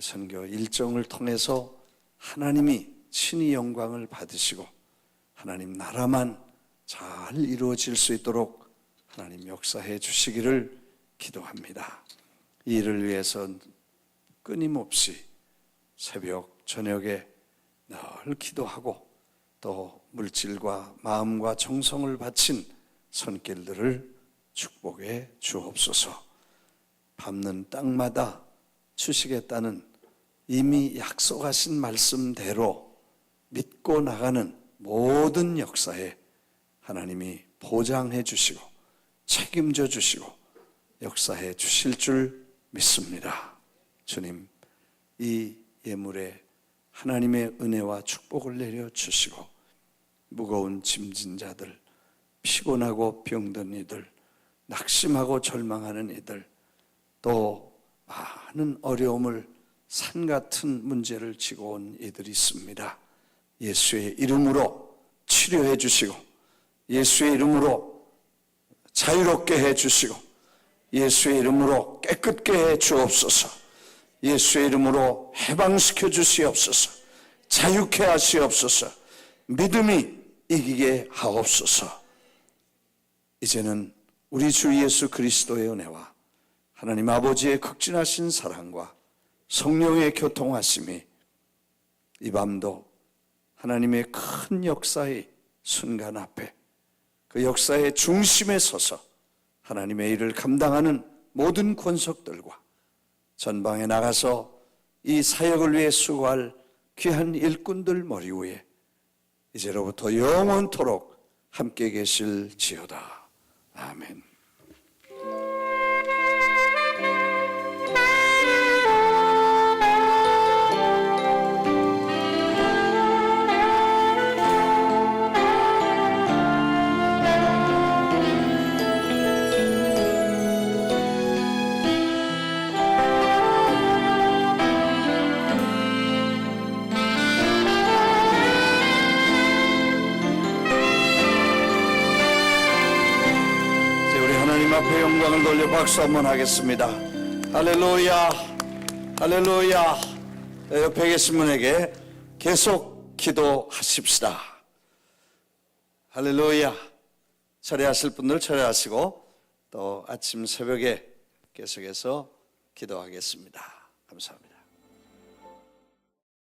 선교 일정을 통해서 하나님이 친히 영광을 받으시고 하나님 나라만 잘 이루어질 수 있도록 하나님 역사해 주시기를 기도합니다. 이 일을 위해서 끊임없이 새벽 저녁에 늘 기도하고 또 물질과 마음과 정성을 바친 손길들을 축복해 주옵소서. 밟는 땅마다 주시겠다는 이미 약속하신 말씀대로 믿고 나가는 모든 역사에 하나님이 보장해 주시고 책임져 주시고 역사해 주실 줄 믿습니다. 주님, 이 예물에 하나님의 은혜와 축복을 내려 주시고 무거운 짐진 자들, 피곤하고 병든 이들, 낙심하고 절망하는 이들, 또 많은 어려움을 산 같은 문제를 지고 온 이들이 있습니다. 예수의 이름으로 치료해 주시고 예수의 이름으로 자유롭게 해 주시고 예수의 이름으로 깨끗게 해 주옵소서. 예수의 이름으로 해방시켜 주시옵소서. 자유케 하시옵소서. 믿음이 이기게 하옵소서. 이제는 우리 주 예수 그리스도의 은혜와 하나님 아버지의 극진하신 사랑과 성령의 교통하심이 이 밤도 하나님의 큰 역사의 순간 앞에 그 역사의 중심에 서서 하나님의 일을 감당하는 모든 권속들과 전방에 나가서 이 사역을 위해 수고할 귀한 일꾼들 머리 위에 이제로부터 영원토록 함께 계실지어다. 아멘. 앞에 영광을 돌려 박수 한번 하겠습니다. 할렐루야, 할렐루야. 옆에 계신 분에게 계속 기도하십시다. 할렐루야. 철회하실 분들 철회하시고 또 아침 새벽에 계속해서 기도하겠습니다. 감사합니다.